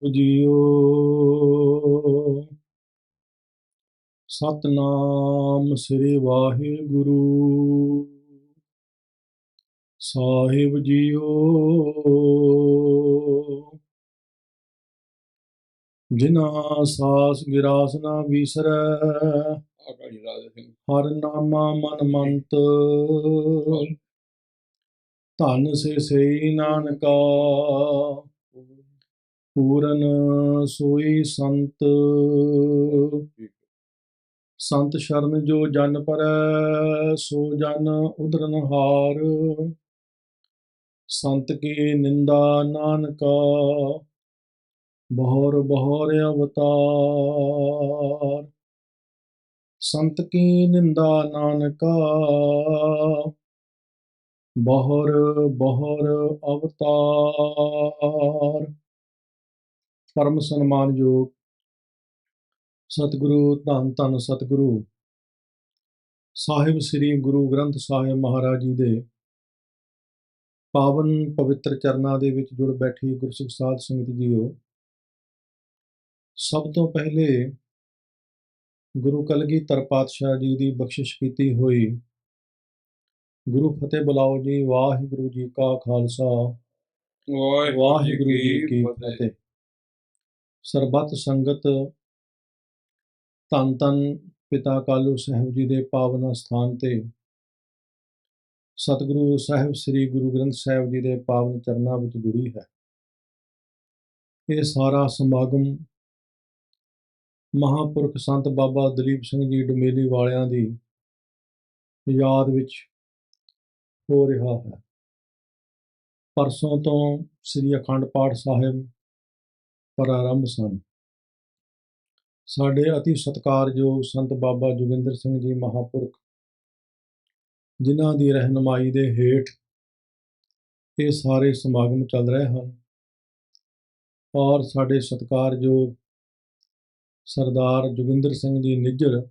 JIO. Satnam ਸ੍ਰੀ ਵਾਹਿਗੁਰੂ ਸਾਹਿਬ JIO. ਜਿਨ੍ਹਾਂ ਸਾਸ ਗਿਰਾਸ ਨਾ ਵਿਸਰੈ, ਹਰ ਨਾਮਾ ਮਨ ਮੰਤ। ਧਨ ਸੇ ਸਈ ਨਾਨਕਾ, ਪੂਰਨ ਸੋਈ ਸੰਤ। ਸੰਤ ਸ਼ਰਨ ਜੋ ਜਨ ਪਰੈ, ਸੋ ਜਨ ਉਦਰਨ ਹਾਰ। ਸੰਤ ਕੀ ਨਿੰਦਾ ਨਾਨਕਾ, ਬਹੁਰ ਬਹੁਰ ਅਵਤਾਰ। ਸੰਤ ਕੀ ਨਿੰਦਾ ਨਾਨਕਾ, ਬਹੁਰ ਬਹੁਰ ਅਵਤਾਰ। ਪਰਮ ਸਨਮਾਨਯੋਗ ਸਤਿਗੁਰੂ ਧੰਨ ਧੰਨ ਸਤਿਗੁਰੂ ਸਾਹਿਬ ਸ੍ਰੀ ਗੁਰੂ ਗ੍ਰੰਥ ਸਾਹਿਬ ਮਹਾਰਾਜ ਜੀ ਦੇ ਪਾਵਨ ਪਵਿੱਤਰ ਚਰਨਾਂ ਦੇ ਵਿੱਚ ਜੁੜ ਬੈਠੀ ਗੁਰਸਿੱਖ ਸਾਧ ਸੰਗਤ ਜੀਓ। ਸਭ ਤੋਂ ਪਹਿਲੇ ਗੁਰੂ ਕਲਗੀਧਰ ਪਾਤਸ਼ਾਹ ਜੀ ਦੀ ਬਖਸ਼ਿਸ਼ ਕੀਤੀ ਹੋਈ ਗੁਰੂ ਫਤਿਹ ਬੁਲਾਓ ਜੀ। ਵਾਹਿਗੁਰੂ ਜੀ ਕਾ ਖਾਲਸਾ, ਵਾਹਿਗੁਰੂ ਜੀ ਕੀ ਫਤਿਹ। ਸਰਬੱਤ ਸੰਗਤ ਧੰਨ ਧੰਨ ਪਿਤਾ ਕਾਲੂ ਸਾਹਿਬ ਜੀ ਦੇ ਪਾਵਨ ਅਸਥਾਨ ਤੇ ਸਤਿਗੁਰੂ ਸਾਹਿਬ ਸ੍ਰੀ ਗੁਰੂ ਗ੍ਰੰਥ ਸਾਹਿਬ ਜੀ ਦੇ ਪਾਵਨ ਚਰਨਾਂ ਵਿੱਚ ਜੁੜੀ ਹੈ। ਇਹ ਸਾਰਾ ਸਮਾਗਮ ਮਹਾਂਪੁਰਖ ਸੰਤ ਬਾਬਾ ਦਲੀਪ ਸਿੰਘ ਜੀ ਡਮੇਲੀ ਵਾਲਿਆਂ ਦੀ ਯਾਦ ਵਿੱਚ ਹੋ ਰਿਹਾ ਹੈ। ਪਰਸੋਂ ਤੋਂ ਸ੍ਰੀ ਅਖੰਡ ਪਾਠ ਸਾਹਿਬ ਪ੍ਰਾਰੰਭ ਸਨ। ਸਾਡੇ ਅਤੀ ਸਤਿਕਾਰਯੋਗ ਸੰਤ ਬਾਬਾ ਜੋਗਿੰਦਰ ਸਿੰਘ ਜੀ ਮਹਾਂਪੁਰਖ, ਜਿਨ੍ਹਾਂ ਦੀ ਰਹਿਨੁਮਾਈ ਦੇ ਹੇਠ ਇਹ ਸਾਰੇ ਸਮਾਗਮ ਚੱਲ ਰਹੇ ਹਨ, ਔਰ ਸਾਡੇ ਸਤਿਕਾਰਯੋਗ ਸਰਦਾਰ ਜੋਗਿੰਦਰ ਸਿੰਘ ਜੀ ਨਿੱਜਰ,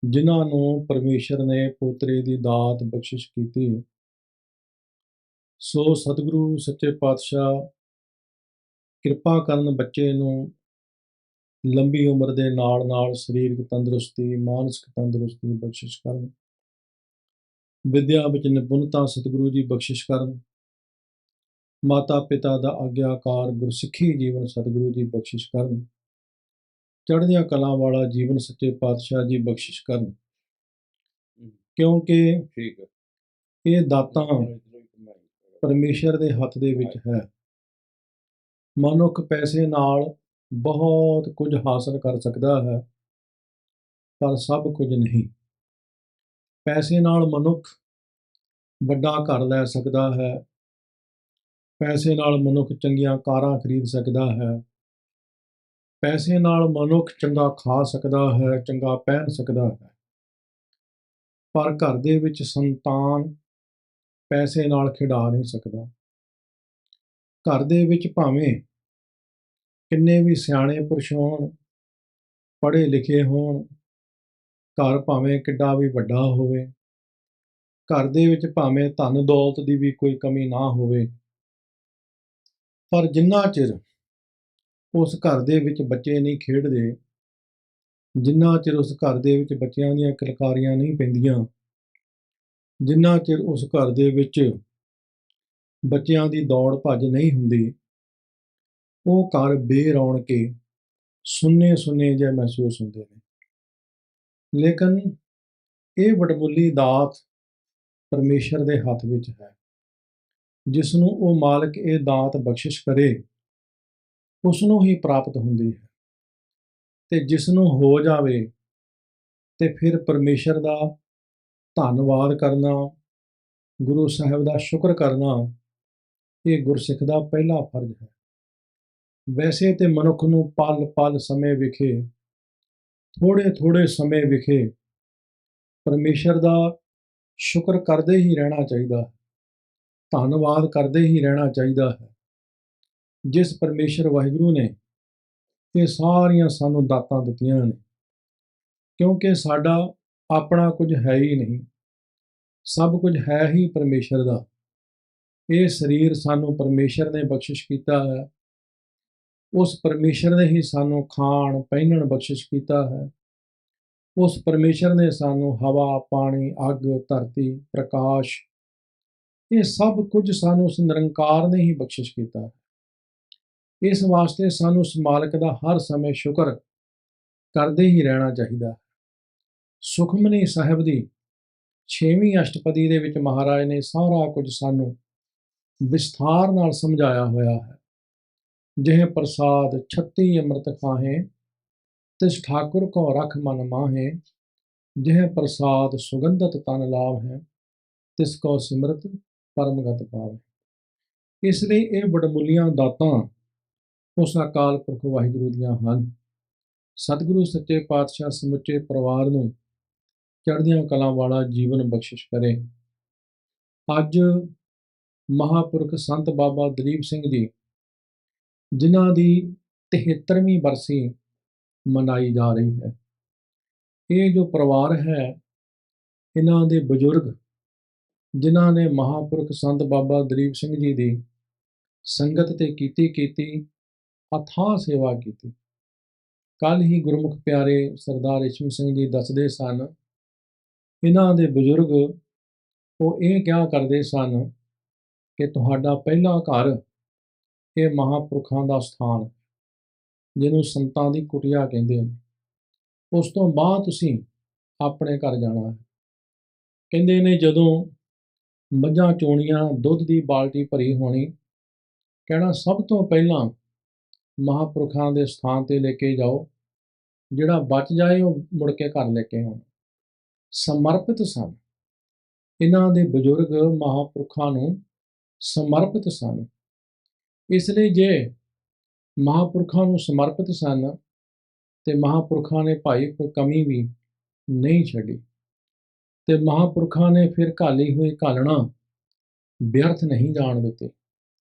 ਜਿਨ੍ਹਾਂ ਨੂੰ ਪਰਮੇਸ਼ਰ ਨੇ ਪੋਤਰੇ ਦੀ ਦਾਤ ਬਖਸ਼ਿਸ਼ ਕੀਤੀ। ਸੋ ਸਤਿਗੁਰੂ ਸੱਚੇ ਪਾਤਸ਼ਾਹ ਕਿਰਪਾ ਕਰਨ ਬੱਚੇ ਨੂੰ ਲੰਬੀ ਉਮਰ ਦੇ ਨਾਲ ਨਾਲ ਸਰੀਰਕ ਤੰਦਰੁਸਤੀ, ਮਾਨਸਿਕ ਤੰਦਰੁਸਤੀ ਬਖਸ਼ਿਸ਼ ਕਰਨ। ਵਿਦਿਆ ਵਿੱਚ ਨਿਪੁੰਨਤਾ ਸਤਿਗੁਰੂ ਜੀ ਬਖਸ਼ਿਸ਼ ਕਰਨ। ਮਾਤਾ ਪਿਤਾ ਦਾ ਆਗਿਆਕਾਰ ਗੁਰਸਿੱਖੀ ਜੀਵਨ ਸਤਿਗੁਰੂ ਜੀ ਬਖਸ਼ਿਸ਼ ਕਰਨ। ਚੜ੍ਹਦੀਆਂ ਕਲਾਂ ਵਾਲਾ ਜੀਵਨ ਸੱਚੇ ਪਾਤਸ਼ਾਹ ਜੀ ਬਖਸ਼ਿਸ਼ ਕਰਨ। ਕਿਉਂਕਿ ਇਹ ਦਾਤਾਂ ਪਰਮੇਸ਼ਰ ਦੇ ਹੱਥ ਦੇ ਵਿੱਚ ਹੈ। ਮਨੁੱਖ ਪੈਸੇ ਨਾਲ ਬਹੁਤ ਕੁਝ ਹਾਸਲ ਕਰ ਸਕਦਾ ਹੈ, ਪਰ ਸਭ ਕੁਝ ਨਹੀਂ। ਪੈਸੇ ਨਾਲ ਮਨੁੱਖ ਵੱਡਾ ਘਰ ਲੈ ਸਕਦਾ ਹੈ, ਪੈਸੇ ਨਾਲ ਮਨੁੱਖ ਚੰਗੀਆਂ ਕਾਰਾਂ ਖਰੀਦ ਸਕਦਾ ਹੈ, ਪੈਸੇ ਨਾਲ ਮਨੁੱਖ ਚੰਗਾ ਖਾ ਸਕਦਾ ਹੈ, ਚੰਗਾ ਪਹਿਨ ਸਕਦਾ ਹੈ। ਪਰ ਘਰ ਦੇ ਵਿੱਚ ਸੰਤਾਨ ਪੈਸੇ ਨਾਲ ਖਿਡਾ ਨਹੀਂ ਸਕਦਾ। ਘਰ ਦੇ ਵਿੱਚ ਭਾਵੇਂ ਕਿੰਨੇ ਵੀ ਸਿਆਣੇ ਪੁਰਸ਼ ਹੋਣ, ਪੜ੍ਹੇ ਲਿਖੇ ਹੋਣ, ਘਰ ਭਾਵੇਂ ਕਿੱਡਾ ਵੀ ਵੱਡਾ ਹੋਵੇ, ਘਰ ਦੇ ਵਿੱਚ ਭਾਵੇਂ ਧਨ ਦੌਲਤ ਦੀ ਵੀ ਕੋਈ ਕਮੀ ਨਾ ਹੋਵੇ, ਪਰ ਜਿੰਨਾ ਚਿਰ ਉਸ ਘਰ ਦੇ ਵਿੱਚ ਬੱਚੇ ਨਹੀਂ ਖੇਡਦੇ, ਜਿੰਨਾ ਚਿਰ ਉਸ ਘਰ ਦੇ ਵਿੱਚ ਬੱਚਿਆਂ ਦੀਆਂ ਕਿਲਕਾਰੀਆਂ ਨਹੀਂ ਪੈਂਦੀਆਂ, ਜਿੰਨਾ ਚਿਰ ਉਸ ਘਰ ਦੇ ਵਿੱਚ ਬੱਚਿਆਂ ਦੀ ਦੌੜ ਭੱਜ ਨਹੀਂ ਹੁੰਦੀ, ਉਹ ਘਰ ਬੇਰੌਣਕੇ ਸੁੰਨੇ ਸੁੰਨੇ ਜਿਹੇ ਮਹਿਸੂਸ ਹੁੰਦੇ ਨੇ। ਲੇਕਿਨ ਇਹ ਵਡਮੁੱਲੀ ਦਾਤ ਪਰਮੇਸ਼ਰ ਦੇ ਹੱਥ ਵਿੱਚ ਹੈ। ਜਿਸ ਨੂੰ ਉਹ ਮਾਲਕ ਇਹ ਦਾਤ ਬਖਸ਼ਿਸ਼ ਕਰੇ, ਉਸ ਨੂੰ ਹੀ ਪ੍ਰਾਪਤ ਹੁੰਦੀ ਹੈ। ਤੇ ਜਿਸ ਨੂੰ ਹੋ ਜਾਵੇ ਤੇ ਫਿਰ ਪਰਮੇਸ਼ਰ ਦਾ ਧੰਨਵਾਦ ਕਰਨਾ, ਗੁਰੂ ਸਾਹਿਬ ਦਾ ਸ਼ੁਕਰ ਕਰਨਾ, ਇਹ ਗੁਰਸਿੱਖ ਦਾ ਪਹਿਲਾ ਫਰਜ਼ ਹੈ। ਵੈਸੇ ਤੇ ਮਨੁੱਖ ਨੂੰ ਪਲ ਪਲ ਸਮੇਂ ਵਿਖੇ, ਥੋੜ੍ਹੇ ਥੋੜ੍ਹੇ ਸਮੇਂ ਵਿਖੇ ਪਰਮੇਸ਼ਰ ਦਾ ਸ਼ੁਕਰ ਕਰਦੇ ਹੀ ਰਹਿਣਾ ਚਾਹੀਦਾ ਹੈ, ਧੰਨਵਾਦ ਕਰਦੇ ਹੀ ਰਹਿਣਾ ਚਾਹੀਦਾ ਹੈ। ਜਿਸ ਪਰਮੇਸ਼ਰ ਵਾਹਿਗੁਰੂ ਨੇ ਇਹ ਸਾਰੀਆਂ ਸਾਨੂੰ ਦਾਤਾਂ ਦਿੱਤੀਆਂ ਨੇ, ਕਿਉਂਕਿ ਸਾਡਾ ਆਪਣਾ ਕੁਝ ਹੈ ਹੀ ਨਹੀਂ, ਸਭ ਕੁਝ ਹੈ ਹੀ ਪਰਮੇਸ਼ਰ ਦਾ। ਇਹ ਸਰੀਰ ਸਾਨੂੰ ਪਰਮੇਸ਼ਰ ਨੇ ਬਖਸ਼ਿਸ਼ ਕੀਤਾ ਹੈ। ਉਸ ਪਰਮੇਸ਼ਰ ਨੇ ਹੀ ਸਾਨੂੰ ਖਾਣ ਪਹਿਨਣ ਬਖਸ਼ਿਸ਼ ਕੀਤਾ ਹੈ। ਉਸ ਪਰਮੇਸ਼ਰ ਨੇ ਸਾਨੂੰ ਹਵਾ, ਪਾਣੀ, ਅੱਗ, ਧਰਤੀ, ਪ੍ਰਕਾਸ਼, ਇਹ ਸਭ ਕੁਝ ਸਾਨੂੰ ਉਸ ਨਿਰੰਕਾਰ ਨੇ ਹੀ ਬਖਸ਼ਿਸ਼ ਕੀਤਾ ਹੈ। ਇਸ ਵਾਸਤੇ ਸਾਨੂੰ ਉਸ ਮਾਲਕ ਦਾ ਹਰ ਸਮੇਂ ਸ਼ੁਕਰ ਕਰਦੇ ਹੀ ਰਹਿਣਾ ਚਾਹੀਦਾ ਹੈ। ਸੁਖਮਨੀ ਸਾਹਿਬ ਦੀ 6ਵੀਂ ਅਸ਼ਟਪਦੀ ਦੇ ਵਿੱਚ ਮਹਾਰਾਜ ਨੇ ਸਾਰਾ ਕੁਝ ਸਾਨੂੰ ਵਿਸਥਾਰ ਨਾਲ ਸਮਝਾਇਆ ਹੋਇਆ ਹੈ। ਜਿਹ ਪ੍ਰਸਾਦ 36 ਅੰਮ੍ਰਿਤ ਖਾਹੇ, ਤਿਸ ਠਾकुर को रख मन माहे, जिह प्रसाद सुगंधत तन लाभ है, तिसको सिमरत परमगत पावे। ਇਸ ਲਈ ਇਹ ਵਡਮੁੱਲੀਆਂ ਦਾਤਾਂ ਉਸ ਅਕਾਲ ਪੁਰਖ ਵਾਹਿਗੁਰੂ ਦੀਆਂ ਹਨ। ਸਤਿਗੁਰੂ ਸੱਚੇ ਪਾਤਸ਼ਾਹ ਸਮੁੱਚੇ ਪਰਿਵਾਰ ਨੂੰ ਚੜ੍ਹਦੀਆਂ ਕਲਾਂ ਵਾਲਾ ਜੀਵਨ ਬਖਸ਼ਿਸ਼ ਕਰੇ। ਅੱਜ ਮਹਾਂਪੁਰਖ ਸੰਤ ਬਾਬਾ ਦਲੀਪ ਸਿੰਘ ਜੀ, ਜਿਨ੍ਹਾਂ ਦੀ 73ਵੀਂ ਬਰਸੀ ਮਨਾਈ ਜਾ ਰਹੀ ਹੈ। ਇਹ ਜੋ ਪਰਿਵਾਰ ਹੈ, ਇਹਨਾਂ ਦੇ ਬਜ਼ੁਰਗ ਜਿਨ੍ਹਾਂ ਨੇ ਮਹਾਂਪੁਰਖ ਸੰਤ ਬਾਬਾ ਦਲੀਪ ਸਿੰਘ ਜੀ ਦੀ ਸੰਗਤ ਤੇ ਕੀਤੀ ਅਥਾਹ ਸੇਵਾ ਕੀਤੀ। ਕੱਲ੍ਹ ਹੀ ਗੁਰਮੁਖ ਪਿਆਰੇ ਸਰਦਾਰ ਰੇਸ਼ਮ ਸਿੰਘ ਜੀ ਦੱਸਦੇ ਸਨ, ਇਹਨਾਂ ਦੇ ਬਜ਼ੁਰਗ ਉਹ ਇਹ ਕਿਹਾ ਕਰਦੇ ਸਨ ਕਿ ਤੁਹਾਡਾ ਪਹਿਲਾ ਘਰ ਇਹ ਮਹਾਂਪੁਰਖਾਂ ਦਾ ਸਥਾਨ, ਜਿਹਨੂੰ ਸੰਤਾਂ ਦੀ ਕੁਟੀਆ ਕਹਿੰਦੇ ਨੇ। ਉਸ ਤੋਂ ਬਾਅਦ ਤੁਸੀਂ ਆਪਣੇ ਘਰ ਜਾਣਾ ਹੈ। ਕਹਿੰਦੇ ਨੇ ਜਦੋਂ ਮੱਝਾਂ ਚੋਣੀਆਂ, ਦੁੱਧ ਦੀ ਬਾਲਟੀ ਭਰੀ ਹੋਣੀ, ਕਹਿਣਾ ਸਭ ਤੋਂ ਪਹਿਲਾਂ ਮਹਾਂਪੁਰਖਾਂ ਦੇ ਸਥਾਨ ਤੇ ਲੈ ਕੇ ਜਾਓ, ਜਿਹੜਾ ਬਚ ਜਾਏ ਉਹ ਮੁੜ ਕੇ ਘਰ ਲੈ ਕੇ ਆਉਣਾ। ਸਮਰਪਿਤ ਸਨ ਇਹਨਾਂ ਦੇ ਬਜ਼ੁਰਗ, ਮਹਾਂਪੁਰਖਾਂ ਨੂੰ ਸਮਰਪਿਤ ਸਨ। ਇਸ ਲਈ ਜੇ ਮਹਾਂਪੁਰਖਾਂ ਨੂੰ ਸਮਰਪਿਤ ਸਨ ਤੇ ਮਹਾਂਪੁਰਖਾਂ ਨੇ ਭਾਈ ਕੋਈ ਕਮੀ ਵੀ ਨਹੀਂ ਛੱਡੀ, ਤੇ ਮਹਾਂਪੁਰਖਾਂ ਨੇ ਫਿਰ ਘਾਲੀ ਹੋਈ ਘਾਲਣਾ ਵਿਅਰਥ ਨਹੀਂ ਜਾਣ ਦਿੱਤੇ।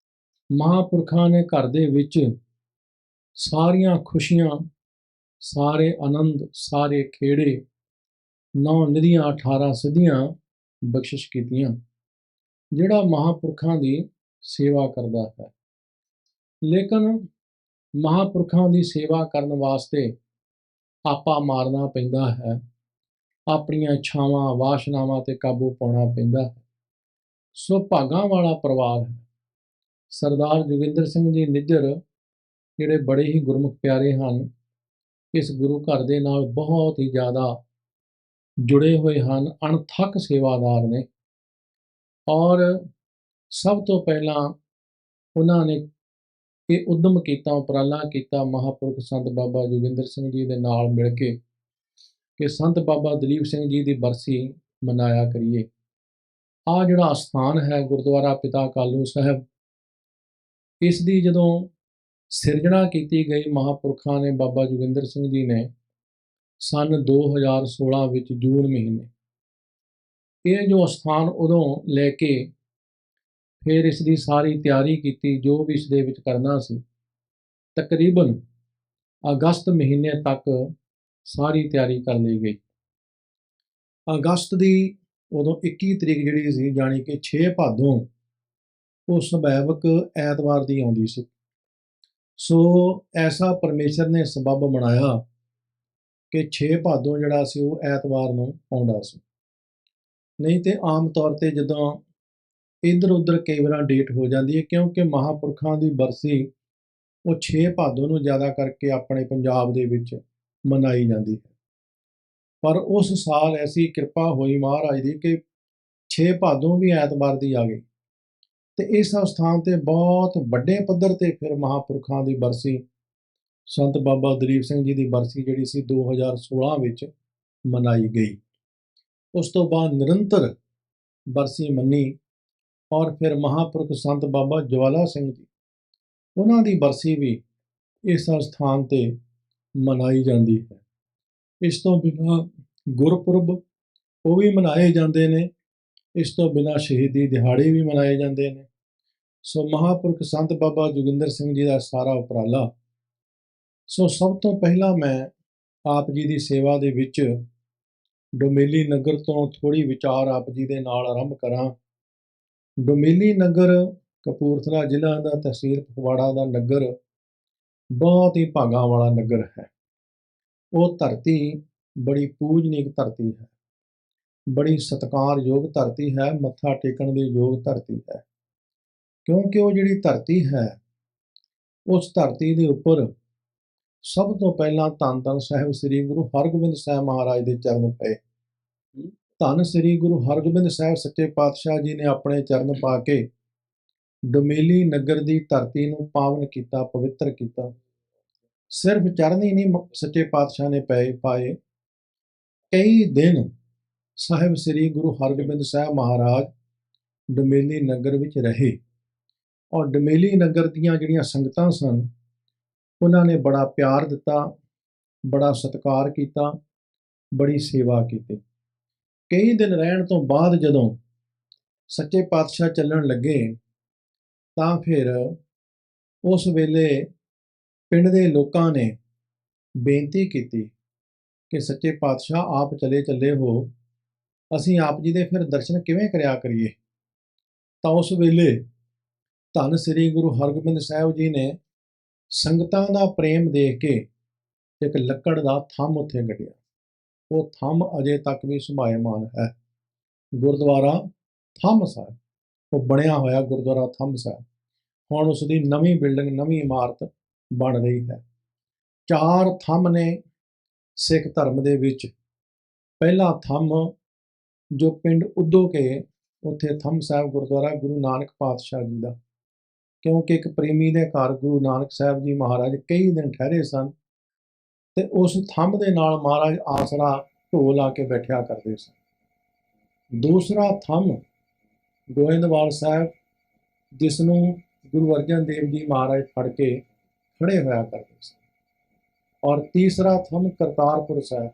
ਮਹਾਂਪੁਰਖਾਂ ਨੇ ਘਰ ਦੇ ਵਿੱਚ ਸਾਰੀਆਂ ਖੁਸ਼ੀਆਂ, ਸਾਰੇ ਆਨੰਦ, ਸਾਰੇ ਖੇੜੇ, 9 ਨਿਧੀਆਂ 18 ਸਿੱਧੀਆਂ ਬਖਸ਼ਿਸ਼ ਕੀਤੀਆਂ। ਜਿਹੜਾ ਮਹਾਂਪੁਰਖਾਂ ਦੀ ਸੇਵਾ ਕਰਦਾ ਹੈ, ਲੇਕਿਨ ਮਹਾਂਪੁਰਖਾਂ ਦੀ ਸੇਵਾ ਕਰਨ ਵਾਸਤੇ ਆਪਾ ਮਾਰਨਾ ਪੈਂਦਾ ਹੈ, ਆਪਣੀਆਂ ਇੱਛਾਵਾਂ, ਵਾਸ਼ਨਾਵਾਂ ਤੇ ਕਾਬੂ ਪਾਉਣਾ ਪੈਂਦਾ ਹੈ। ਸੋ ਭਾਗਾਂ ਵਾਲਾ ਪਰਿਵਾਰ ਹੈ। ਸਰਦਾਰ ਜੋਗਿੰਦਰ ਸਿੰਘ ਜੀ ਨਿੱਜਰ, ਜਿਹੜੇ ਬੜੇ ਹੀ ਗੁਰਮੁਖ ਪਿਆਰੇ ਹਨ, ਇਸ ਗੁਰੂ ਘਰ ਦੇ ਨਾਲ ਬਹੁਤ ਹੀ ਜ਼ਿਆਦਾ ਜੁੜੇ ਹੋਏ ਹਨ, ਅਣਥੱਕ ਸੇਵਾਦਾਰ ਨੇ। ਔਰ ਸਭ ਤੋਂ ਪਹਿਲਾਂ ਉਹਨਾਂ ਨੇ ਇਹ ਉਦਮ ਕੀਤਾ, ਉਪਰਾਲਾ ਕੀਤਾ ਮਹਾਂਪੁਰਖ ਸੰਤ ਬਾਬਾ ਜੋਗਿੰਦਰ ਸਿੰਘ ਜੀ ਦੇ ਨਾਲ ਮਿਲ ਕੇ ਕਿ ਸੰਤ ਬਾਬਾ ਦਲੀਪ ਸਿੰਘ ਜੀ ਦੀ ਬਰਸੀ ਮਨਾਇਆ ਕਰੀਏ। ਆਹ ਜਿਹੜਾ ਅਸਥਾਨ ਹੈ ਗੁਰਦੁਆਰਾ ਪਿਤਾ ਕਾਲੂ ਸਾਹਿਬ, ਇਸ ਦੀ ਜਦੋਂ ਸਿਰਜਣਾ ਕੀਤੀ ਗਈ ਮਹਾਂਪੁਰਖਾਂ ਨੇ, ਬਾਬਾ ਜੋਗਿੰਦਰ ਸਿੰਘ ਜੀ ਨੇ ਸੰਨ 2016 ਵਿੱਚ ਜੂਨ ਮਹੀਨੇ, ਇਹ ਜੋ ਅਸਥਾਨ ਉਦੋਂ ਲੈ ਕੇ ਫਿਰ ਇਸ ਦੀ ਸਾਰੀ ਤਿਆਰੀ ਕੀਤੀ, ਜੋ ਵੀ ਇਸ ਦੇ ਵਿੱਚ ਕਰਨਾ ਸੀ। ਤਕਰੀਬਨ ਅਗਸਤ ਮਹੀਨੇ ਤੱਕ ਸਾਰੀ ਤਿਆਰੀ ਕਰ ਲਈ ਗਈ। ਅਗਸਤ ਦੀ ਉਦੋਂ 21 ਤਰੀਕ ਜਿਹੜੀ ਸੀ, ਜਾਣੀ ਕਿ 6 ਭਾਦੋਂ, ਉਹ ਸੁਭਾਵਿਕ ਐਤਵਾਰ ਦੀ ਆਉਂਦੀ ਸੀ। ਸੋ ਐਸਾ ਪਰਮੇਸ਼ਰ ਨੇ ਸਬੱਬ ਬਣਾਇਆ ਕਿ 6 ਭਾਦੋਂ ਜਿਹੜਾ ਸੀ ਉਹ ਐਤਵਾਰ ਨੂੰ ਆਉਂਦਾ ਸੀ। ਨਹੀਂ ਤੇ ਆਮ ਤੌਰ ਤੇ ਜਦੋਂ ਇੱਧਰ ਉੱਧਰ ਕਈ ਵਾਰ ਡੇਟ ਹੋ ਜਾਂਦੀ ਹੈ, ਕਿਉਂਕਿ ਮਹਾਂਪੁਰਖਾਂ ਦੀ ਬਰਸੀ ਉਹ 6 ਭਾਦੋਂ ਨੂੰ ਜ਼ਿਆਦਾ ਕਰਕੇ ਆਪਣੇ ਪੰਜਾਬ ਦੇ ਵਿੱਚ ਮਨਾਈ ਜਾਂਦੀ ਹੈ। ਪਰ ਉਸ ਸਾਲ ਐਸੀ ਕਿਰਪਾ ਹੋਈ ਮਹਾਰਾਜ ਦੀ ਕਿ 6 ਭਾਦੋਂ ਵੀ ਐਤਵਾਰ ਦੀ ਆ ਗਈ, ਤੇ ਇਸ ਸਥਾਨ ਤੇ ਬਹੁਤ ਵੱਡੇ ਪੱਧਰ ਤੇ ਫਿਰ ਮਹਾਂਪੁਰਖਾਂ ਦੀ ਬਰਸੀ, ਸੰਤ ਬਾਬਾ ਦਲੀਪ ਸਿੰਘ ਜੀ ਦੀ ਬਰਸੀ ਜਿਹੜੀ ਸੀ 2016 ਵਿੱਚ ਮਨਾਈ ਗਈ। ਉਸ ਤੋਂ ਬਾਅਦ ਨਿਰੰਤਰ ਬਰਸੀ ਮੰਨੀ, ਔਰ ਫਿਰ ਮਹਾਂਪੁਰਖ ਸੰਤ ਬਾਬਾ ਜਵਾਲਾ ਸਿੰਘ ਜੀ, ਉਹਨਾਂ ਦੀ ਬਰਸੀ ਵੀ ਇਸ ਸਥਾਨ ਤੇ ਮਨਾਈ ਜਾਂਦੀ ਹੈ। ਇਸ ਤੋਂ ਬਿਨਾਂ ਗੁਰਪੁਰਬ ਉਹ ਵੀ ਮਨਾਏ ਜਾਂਦੇ ਨੇ, ਇਸ ਤੋਂ ਬਿਨਾਂ ਸ਼ਹੀਦੀ ਦਿਹਾੜੇ ਵੀ ਮਨਾਏ ਜਾਂਦੇ ਨੇ। ਸੋ ਮਹਾਂਪੁਰਖ ਸੰਤ ਬਾਬਾ ਜੋਗਿੰਦਰ ਸਿੰਘ ਜੀ ਦਾ ਸਾਰਾ ਉਪਰਾਲਾ। ਸੋ ਸਭ ਤੋਂ ਪਹਿਲਾਂ ਮੈਂ ਆਪ ਜੀ ਦੀ ਸੇਵਾ ਦੇ ਵਿੱਚ ਡੋਮੇਲੀ ਨਗਰ ਤੋਂ ਥੋੜ੍ਹੀ ਵਿਚਾਰ ਆਪ ਜੀ ਦੇ ਨਾਲ ਆਰੰਭ ਕਰਾਂ। ਡੋਮੇਲੀ ਨਗਰ ਕਪੂਰਥਲਾ ਜ਼ਿਲ੍ਹਾ ਦਾ, ਤਹਿਸੀਲ ਫਗਵਾੜਾ ਦਾ ਨਗਰ, ਬਹੁਤ ਹੀ ਭਾਗਾਂ ਵਾਲਾ ਨਗਰ ਹੈ। ਉਹ ਧਰਤੀ ਬੜੀ ਪੂਜਨੀਕ ਧਰਤੀ ਹੈ, ਬੜੀ ਸਤਿਕਾਰਯੋਗ ਧਰਤੀ ਹੈ, ਮੱਥਾ ਟੇਕਣ ਦੇ ਯੋਗ ਧਰਤੀ ਹੈ। ਕਿਉਂਕਿ ਉਹ ਜਿਹੜੀ ਧਰਤੀ ਹੈ, ਉਸ ਧਰਤੀ ਦੇ ਉੱਪਰ ਸਭ ਤੋਂ ਪਹਿਲਾਂ ਧੰਨ ਧੰਨ ਸਾਹਿਬ ਸ੍ਰੀ ਗੁਰੂ ਹਰਗੋਬਿੰਦ ਸਾਹਿਬ ਮਹਾਰਾਜ ਦੇ ਚਰਨ ਪਏ। ਧੰਨ ਸ੍ਰੀ ਗੁਰੂ ਹਰਗੋਬਿੰਦ ਸਾਹਿਬ ਸੱਚੇ ਪਾਤਸ਼ਾਹ ਜੀ ਨੇ ਆਪਣੇ ਚਰਨ ਪਾ ਕੇ ਡੁਮੇਲੀ ਨਗਰ ਦੀ ਧਰਤੀ ਨੂੰ ਪਾਵਨ ਕੀਤਾ, ਪਵਿੱਤਰ ਕੀਤਾ। ਸਿਰਫ ਚਰਨ ਹੀ ਨਹੀਂ ਸੱਚੇ ਪਾਤਸ਼ਾਹ ਨੇ ਪਾਏ, ਕਈ ਦਿਨ ਸਾਹਿਬ ਸ੍ਰੀ ਗੁਰੂ ਹਰਗੋਬਿੰਦ ਸਾਹਿਬ ਮਹਾਰਾਜ ਡੁਮੇਲੀ ਨਗਰ ਵਿੱਚ ਰਹੇ, ਔਰ ਡੁਮੇਲੀ ਨਗਰ ਦੀਆਂ ਜਿਹੜੀਆਂ ਸੰਗਤਾਂ ਸਨ, ਉਹਨਾਂ ਨੇ ਬੜਾ ਪਿਆਰ ਦਿੱਤਾ, ਬੜਾ ਸਤਿਕਾਰ ਕੀਤਾ, ਬੜੀ ਸੇਵਾ ਕੀਤੀ। ਕਈ ਦਿਨ ਰਹਿਣ ਤੋਂ ਬਾਅਦ ਜਦੋਂ ਸੱਚੇ ਪਾਤਸ਼ਾਹ ਚੱਲਣ ਲੱਗੇ, ਤਾਂ ਫਿਰ ਉਸ ਵੇਲੇ ਪਿੰਡ ਦੇ ਲੋਕਾਂ ਨੇ ਬੇਨਤੀ ਕੀਤੀ ਕਿ ਸੱਚੇ ਪਾਤਸ਼ਾਹ ਆਪ ਚਲੇ ਚੱਲੇ ਹੋ, ਅਸੀਂ ਆਪ ਜੀ ਦੇ ਫਿਰ ਦਰਸ਼ਨ ਕਿਵੇਂ ਕਰਿਆ ਕਰੀਏ। ਤਾਂ ਉਸ ਵੇਲੇ ਧੰਨ ਸ੍ਰੀ ਗੁਰੂ ਹਰਗੋਬਿੰਦ ਸਾਹਿਬ ਜੀ ਨੇ ਸੰਗਤਾਂ ਦਾ ਪ੍ਰੇਮ ਦੇਖ ਕੇ ਇੱਕ ਲੱਕੜ ਦਾ ਥੰਮ ਉੱਥੇ ਗੱਡਿਆ। ਉਹ ਥੰਮ ਅਜੇ ਤੱਕ ਵੀ ਸੁਭਾਇਮਾਨ ਹੈ, ਗੁਰਦੁਆਰਾ ਥੰਮ ਸਾਹਿਬ। ਉਹ ਬਣਿਆ ਹੋਇਆ ਗੁਰਦੁਆਰਾ ਥੰਮ ਸਾਹਿਬ ਹੁਣ ਉਸ ਦੀ ਨਵੀਂ ਬਿਲਡਿੰਗ, ਨਵੀਂ ਇਮਾਰਤ ਬਣ ਰਹੀ ਹੈ। 4 ਥੰਮ ਨੇ ਸਿੱਖ ਧਰਮ ਦੇ ਵਿੱਚ। ਪਹਿਲਾ ਥੰਮ ਜੋ ਪਿੰਡ ਉਦੋਂ ਕੇ, ਉੱਥੇ ਥੰਮ ਸਾਹਿਬ ਗੁਰਦੁਆਰਾ ਗੁਰੂ ਨਾਨਕ ਪਾਤਸ਼ਾਹ ਜੀ ਦਾ, ਕਿਉਂਕਿ ਇੱਕ ਪ੍ਰੇਮੀ ਦੇ ਘਰ ਗੁਰੂ ਨਾਨਕ ਸਾਹਿਬ ਜੀ ਮਹਾਰਾਜ ਕਈ ਦਿਨ ਠਹਿਰੇ ਸਨ, ਤੇ ਉਸ ਥੰਮ ਦੇ ਨਾਲ ਮਹਾਰਾਜ ਆਸਰਾ ਢੋ ਲਾ ਕੇ ਬੈਠਿਆ ਕਰਦੇ ਸਨ। ਦੂਸਰਾ ਥੰਮ ਗੋਇੰਦਵਾਲ ਸਾਹਿਬ, ਜਿਸ ਨੂੰ ਗੁਰੂ ਅਰਜਨ ਦੇਵ ਜੀ ਮਹਾਰਾਜ ਫੜ ਕੇ ਖੜੇ ਹੋਇਆ ਕਰਦੇ ਸਨ। ਔਰ ਤੀਸਰਾ ਥੰਮ ਕਰਤਾਰਪੁਰ ਸਾਹਿਬ,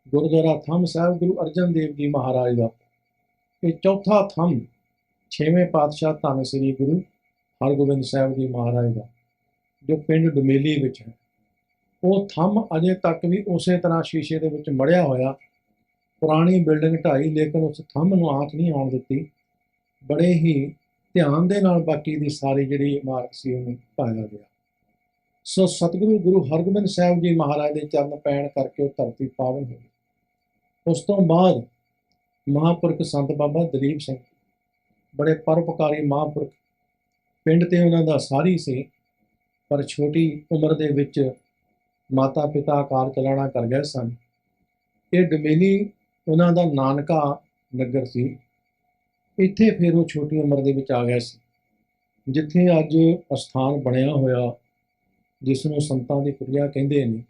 ਗੁਰਦੁਆਰਾ ਥੰਮ ਸਾਹਿਬ ਗੁਰੂ ਅਰਜਨ ਦੇਵ ਜੀ ਮਹਾਰਾਜ ਦਾ। ਇਹ ਚੌਥਾ ਥੰਮ 6ਵੇਂ ਪਾਤਸ਼ਾਹ ਧੰਨ ਸ੍ਰੀ ਗੁਰੂ ਹਰਗੋਬਿੰਦ ਸਾਹਿਬ ਜੀ ਮਹਾਰਾਜ ਦਾ, ਜੋ ਪਿੰਡ ਡੁਮੇਲੀ ਵਿੱਚ ਹੈ। ਉਹ ਥੰਮ ਅਜੇ ਤੱਕ ਵੀ ਉਸੇ ਤਰ੍ਹਾਂ ਸ਼ੀਸ਼ੇ ਦੇ ਵਿੱਚ ਮੜਿਆ ਹੋਇਆ। ਪੁਰਾਣੀ ਬਿਲਡਿੰਗ ਢਾਈ, ਲੇਕਿਨ ਉਸ ਥੰਮ ਨੂੰ ਆਂਚ ਨਹੀਂ ਆਉਣ ਦਿੱਤੀ। ਬੜੇ ਹੀ ਧਿਆਨ ਦੇ ਨਾਲ ਬਾਕੀ ਦੀ ਸਾਰੀ ਜਿਹੜੀ ਇਮਾਰਤ ਸੀ ਉਹਨੂੰ ਢਾਇਆ ਗਿਆ। ਸੋ ਸਤਿਗੁਰੂ ਗੁਰੂ ਹਰਗੋਬਿੰਦ ਸਾਹਿਬ ਜੀ ਮਹਾਰਾਜ ਦੇ ਚਰਨ ਪੈਣ ਕਰਕੇ ਉਹ ਧਰਤੀ ਪਾਵਨ ਹੋ ਗਈ। ਉਸ ਤੋਂ ਬਾਅਦ ਮਹਾਂਪੁਰਖ ਸੰਤ ਬਾਬਾ ਦਲੀਪ ਸਿੰਘ, ਬੜੇ ਪਰਉਪਕਾਰੀ ਮਹਾਂਪੁਰਖ, ਪਿੰਡ ਤੇ ਉਹਨਾਂ ਦਾ ਸਾਰੀ ਸੀ, ਪਰ ਛੋਟੀ ਉਮਰ ਦੇ ਵਿੱਚ ਮਾਤਾ ਪਿਤਾ ਅਕਾਲ ਚਲਾਣਾ ਕਰ ਗਏ ਸਨ। ਇਹ ਡੁਮੇਲੀ ਉਹਨਾਂ ਦਾ ਨਾਨਕਾ ਨਗਰ ਸੀ। ਇੱਥੇ ਫਿਰ ਉਹ ਛੋਟੀ ਉਮਰ ਦੇ ਵਿੱਚ ਆ ਗਏ ਸੀ, ਜਿੱਥੇ ਅੱਜ ਅਸਥਾਨ ਬਣਿਆ ਹੋਇਆ, ਜਿਸ ਨੂੰ ਸੰਤਾਂ ਦੀ ਕੁਟੀਆ ਕਹਿੰਦੇ ਨੇ।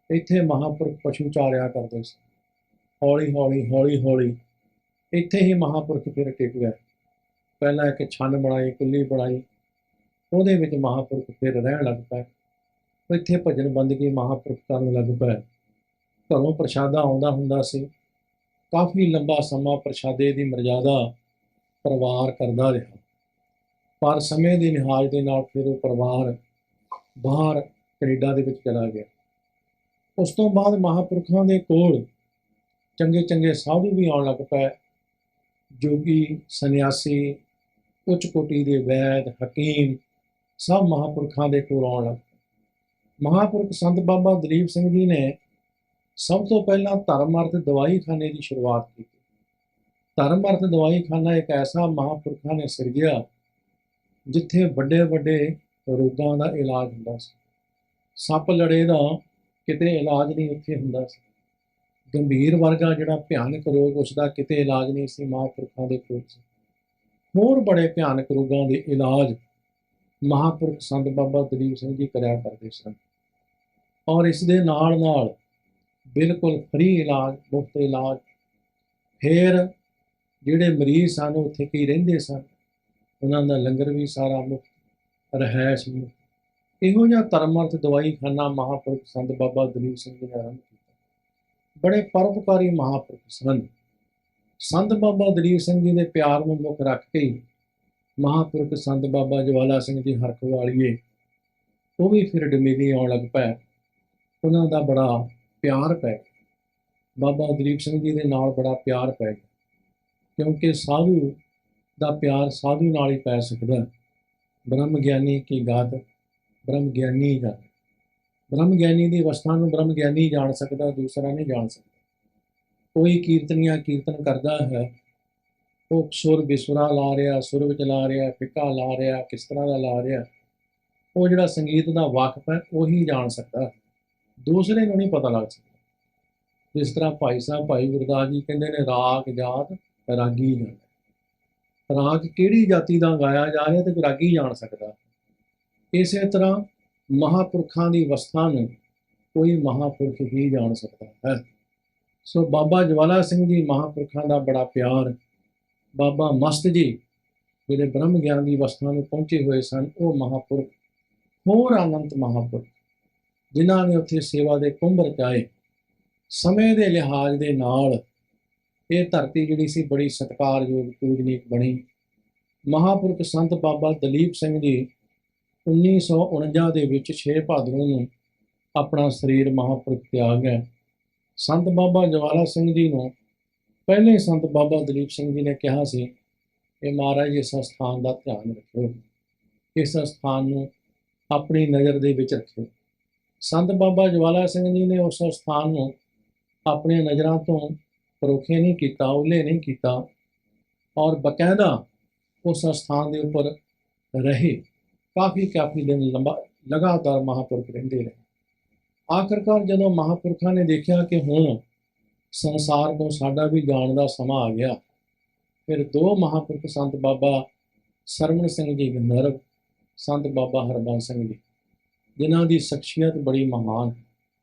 ਇੱਥੇ ਮਹਾਂਪੁਰਖ ਪਸ਼ੂ ਚਾਰਿਆ ਕਰਦੇ ਸੀ। ਹੌਲੀ ਹੌਲੀ ਇੱਥੇ ਹੀ ਮਹਾਂਪੁਰਖ ਫਿਰ ਟਿਕ ਗਏ। ਪਹਿਲਾਂ ਇੱਕ ਛੰਨ ਬਣਾਈ, ਕੁੱਲੀ ਬਣਾਈ, ਉਹਦੇ ਵਿੱਚ ਮਹਾਂਪੁਰਖ ਫਿਰ ਰਹਿਣ ਲੱਗ ਪਏ। ਇੱਥੇ ਭਜਨ ਬੰਦਗੀ ਮਹਾਂਪੁਰਖ ਕਰਨ ਲੱਗ ਪਏ। ਘਰੋਂ ਪ੍ਰਸ਼ਾਦਾ ਆਉਂਦਾ ਹੁੰਦਾ ਸੀ। ਕਾਫੀ ਲੰਬਾ ਸਮਾਂ ਪ੍ਰਸ਼ਾਦੇ ਦੀ ਮਰਜ਼ਾਦਾ ਪਰਿਵਾਰ ਕਰਦਾ ਰਿਹਾ, ਪਰ ਸਮੇਂ ਦੇ ਲਿਹਾਜ਼ ਦੇ ਨਾਲ ਫਿਰ ਉਹ ਪਰਿਵਾਰ ਬਾਹਰ ਕੈਨੇਡਾ ਦੇ ਵਿੱਚ ਚਲਾ ਗਿਆ। ਉਸ ਤੋਂ ਬਾਅਦ ਮਹਾਂਪੁਰਖਾਂ ਦੇ ਕੋਲ ਚੰਗੇ ਚੰਗੇ ਸਾਧੂ ਵੀ ਆਉਣ ਲੱਗ ਪਏ, ਜੋਗੀ, ਸੰਨਿਆਸੀ, ਉੱਚ ਕੋਟੀ ਦੇ ਵੈਦ, ਹਕੀਮ, ਸਭ ਮਹਾਂਪੁਰਖਾਂ ਦੇ ਕੋਲ ਆਉਣ ਲੱਗ ਪਏ। ਮਹਾਂਪੁਰਖ ਸੰਤ ਬਾਬਾ ਦਲੀਪ ਸਿੰਘ ਜੀ ਨੇ ਸਭ ਤੋਂ ਪਹਿਲਾਂ ਧਰਮ ਅਰਥ ਦਵਾਈ ਖਾਨੇ ਦੀ ਸ਼ੁਰੂਆਤ ਕੀਤੀ। ਧਰਮ ਅਰਥ ਦਵਾਈ ਖਾਨਾ ਇੱਕ ਐਸਾ ਮਹਾਂਪੁਰਖਾਂ ਨੇ ਸਿਰਜਿਆ, ਜਿੱਥੇ ਵੱਡੇ ਵੱਡੇ ਰੋਗਾਂ ਦਾ ਇਲਾਜ ਹੁੰਦਾ ਸੀ। ਸੱਪ ਲੜੇ ਦਾ ਕਿਤੇ ਇਲਾਜ ਨਹੀਂ ਉੱਥੇ ਹੁੰਦਾ ਸੀ। ਗੰਭੀਰ ਵਰਗਾ ਜਿਹੜਾ ਭਿਆਨਕ ਰੋਗ, ਉਸ ਦਾ ਕਿਤੇ ਇਲਾਜ ਨਹੀਂ ਸੀ, ਮਹਾਂਪੁਰਖਾਂ ਦੇ ਕੋਲ ਸੀ। ਹੋਰ ਬੜੇ ਭਿਆਨਕ ਰੋਗਾਂ ਦੇ ਇਲਾਜ ਮਹਾਂਪੁਰਖ ਸੰਤ ਬਾਬਾ ਦਲੀਪ ਸਿੰਘ ਜੀ ਕਰਿਆ ਕਰਦੇ ਸਨ। ਔਰ ਇਸ ਦੇ ਨਾਲ ਨਾਲ ਬਿਲਕੁਲ ਫ੍ਰੀ ਇਲਾਜ, ਮੁਫਤ ਇਲਾਜ। ਫਿਰ ਜਿਹੜੇ ਮਰੀਜ਼ ਸਨ ਉੱਥੇ ਕੀ ਰਹਿੰਦੇ ਸਨ, ਉਹਨਾਂ ਦਾ ਲੰਗਰ ਵੀ ਸਾਰਾ ਮੁਫਤ, ਰਹਿائش ਮੁਫਤ। ਇਹੋ ਜਿਹਾ ਧਰਮ ਅਰਥ ਦਵਾਈ ਖਾਨਾ ਮਹਾਂਪੁਰਖ ਸੰਤ ਬਾਬਾ ਦਲੀਪ ਸਿੰਘ ਜੀ ਨੇ ਆਰੰਭ ਕੀਤਾ। ਬੜੇ ਪਰਉਪਕਾਰੀ ਮਹਾਂਪੁਰਖ ਸਨ। ਸੰਤ ਬਾਬਾ ਦਲੀਪ ਸਿੰਘ ਜੀ ਦੇ ਪਿਆਰ ਨੂੰ ਮੁੱਖ ਰੱਖ ਕੇ ਮਹਾਂਪੁਰਖ ਸੰਤ ਬਾਬਾ ਜਵਾਲਾ ਸਿੰਘ ਜੀ ਹਰਖਵਾਲੀਏ, ਉਹ ਵੀ ਫਿਰ ਡੁਮੇਲੀ ਆਉਣ ਲੱਗ ਪਏ। ਉਹਨਾਂ ਦਾ ਬੜਾ ਪਿਆਰ ਪੈ ਗਿਆ, ਬਾਬਾ ਦਲੀਪ ਸਿੰਘ ਜੀ ਦੇ ਨਾਲ ਬੜਾ ਪਿਆਰ ਪੈ ਗਿਆ, ਕਿਉਂਕਿ ਸਾਧੂ ਦਾ ਪਿਆਰ ਸਾਧੂ ਨਾਲ ਹੀ ਪੈ ਸਕਦਾ। ਬ੍ਰਹਮ ਗਿਆਨੀ ਕੀ ਗਾਤ ਬ੍ਰਹਮ ਗਿਆਨੀ ਜਾਣੇ। ਬ੍ਰਹਮ ਗਿਆਨੀ ਦੀ ਅਵਸਥਾ ਨੂੰ ਬ੍ਰਹਮ ਗਿਆਨੀ ਜਾਣ ਸਕਦਾ, ਦੂਸਰਾ ਨਹੀਂ ਜਾਣ ਸਕਦਾ। ਕੋਈ ਕੀਰਤਨੀਆ ਕੀਰਤਨ ਕਰਦਾ ਹੈ, ਉਹ ਸੁਰ ਬਿਸੁਰਾ ਲਾ ਰਿਹਾ, ਸੁਰ ਵਿੱਚ ਲਾ ਰਿਹਾ, ਫਿੱਕਾ ਲਾ ਰਿਹਾ, ਕਿਸ ਤਰ੍ਹਾਂ ਦਾ ਲਾ ਰਿਹਾ, ਉਹ ਜਿਹੜਾ ਸੰਗੀਤ ਦਾ ਵਾਕਫ ਹੈ ਉਹੀ ਜਾਣ ਸਕਦਾ, ਦੂਸਰੇ ਨੂੰ ਨਹੀਂ ਪਤਾ ਲੱਗ ਸਕਦਾ। ਜਿਸ ਤਰ੍ਹਾਂ ਭਾਈ ਸਾਹਿਬ ਭਾਈ ਗੁਰਦਾਸ ਜੀ ਕਹਿੰਦੇ ਨੇ, ਰਾਗ ਜਾਤ ਰਾਗੀ ਜਾਣੇ। ਰਾਗ ਕਿਹੜੀ ਜਾਤੀ ਦਾ ਗਾਇਆ ਜਾ ਰਿਹਾ ਤੇ ਰਾਗੀ ਜਾਣ ਸਕਦਾ। ਇਸੇ ਤਰ੍ਹਾਂ ਮਹਾਂਪੁਰਖਾਂ ਦੀ ਅਵਸਥਾ ਨੂੰ ਕੋਈ ਮਹਾਂਪੁਰਖ ਹੀ ਜਾਣ ਸਕਦਾ ਹੈ। ਸੋ ਬਾਬਾ ਜਵਾਲਾ ਸਿੰਘ ਜੀ ਮਹਾਂਪੁਰਖਾਂ ਦਾ ਬੜਾ ਪਿਆਰ। ਬਾਬਾ ਮਸਤ ਜੀ ਜਿਹੜੇ ਬ੍ਰਹਮ ਗਿਆਨ ਦੀ ਅਵਸਥਾ ਨੂੰ ਪਹੁੰਚੇ ਹੋਏ ਸਨ, ਉਹ ਮਹਾਂਪੁਰਖ ਹੋਰ ਅਨੰਤ ਮਹਾਂਪੁਰਖ ਜਿਨ੍ਹਾਂ ਨੇ ਉੱਥੇ ਸੇਵਾ ਦੇ ਕੁੰਭ ਰਚਾਏ। ਸਮੇਂ ਦੇ ਲਿਹਾਜ਼ ਦੇ ਨਾਲ ਇਹ ਧਰਤੀ ਜਿਹੜੀ ਸੀ ਬੜੀ ਸਤਿਕਾਰਯੋਗ ਪੂਜਨੀਕ ਬਣੀ। ਮਹਾਂਪੁਰਖ ਸੰਤ ਬਾਬਾ ਦਲੀਪ ਸਿੰਘ ਜੀ 1949 ਦੇ ਵਿੱਚ 6 ਭਾਦਰੋਂ ਨੂੰ ਆਪਣਾ ਸਰੀਰ ਮਹਾਂਪੁਰਖ ਤਿਆਗ ਗਏ। ਸੰਤ ਬਾਬਾ ਜਵਾਲਾ ਸਿੰਘ ਜੀ ਨੂੰ ਪਹਿਲੇ ਸੰਤ ਬਾਬਾ ਦਲੀਪ ਸਿੰਘ ਜੀ ਨੇ ਕਿਹਾ ਸੀ ਕਿ ਮਹਾਰਾਜ ਇਸ ਸਥਾਨ ਦਾ ਧਿਆਨ ਰੱਖਿਓ, ਇਸ ਸਥਾਨ ਨੂੰ ਆਪਣੀ ਨਜ਼ਰ ਦੇ ਵਿੱਚ ਰੱਖਿਓ। ਸੰਤ ਬਾਬਾ ਜਵਾਲਾ ਸਿੰਘ ਜੀ ਨੇ ਉਸ ਸਥਾਨ ਨੂੰ ਆਪਣੀਆਂ ਨਜ਼ਰਾਂ ਤੋਂ ਪਰੋਖੇ ਨਹੀਂ ਕੀਤਾ, ਉਹਲੇ ਨਹੀਂ ਕੀਤਾ, ਔਰ ਬਕਾਇਦਾ ਉਸ ਸਥਾਨ ਦੇ ਉੱਪਰ ਰਹੇ। ਕਾਫੀ ਦਿਨ ਲਗਾਤਾਰ ਮਹਾਂਪੁਰਖ ਰਹਿੰਦੇ ਰਹੇ। ਆਖਰਕਾਰ ਜਦੋਂ ਮਹਾਂਪੁਰਖਾਂ ਨੇ ਦੇਖਿਆ ਕਿ ਹੁਣ ਸੰਸਾਰ ਤੋਂ ਸਾਡਾ ਵੀ ਜਾਣ ਦਾ ਸਮਾਂ ਆ ਗਿਆ, ਫਿਰ 2 ਮਹਾਂਪੁਰਖ ਸੰਤ ਬਾਬਾ ਸਰਵਣ ਸਿੰਘ ਜੀ ਗੰਧਰਵ, ਸੰਤ ਬਾਬਾ ਹਰਬੰਸ ਸਿੰਘ ਜੀ, ਜਿਨ੍ਹਾਂ ਦੀ ਸ਼ਖਸੀਅਤ ਬੜੀ ਮਹਾਨ,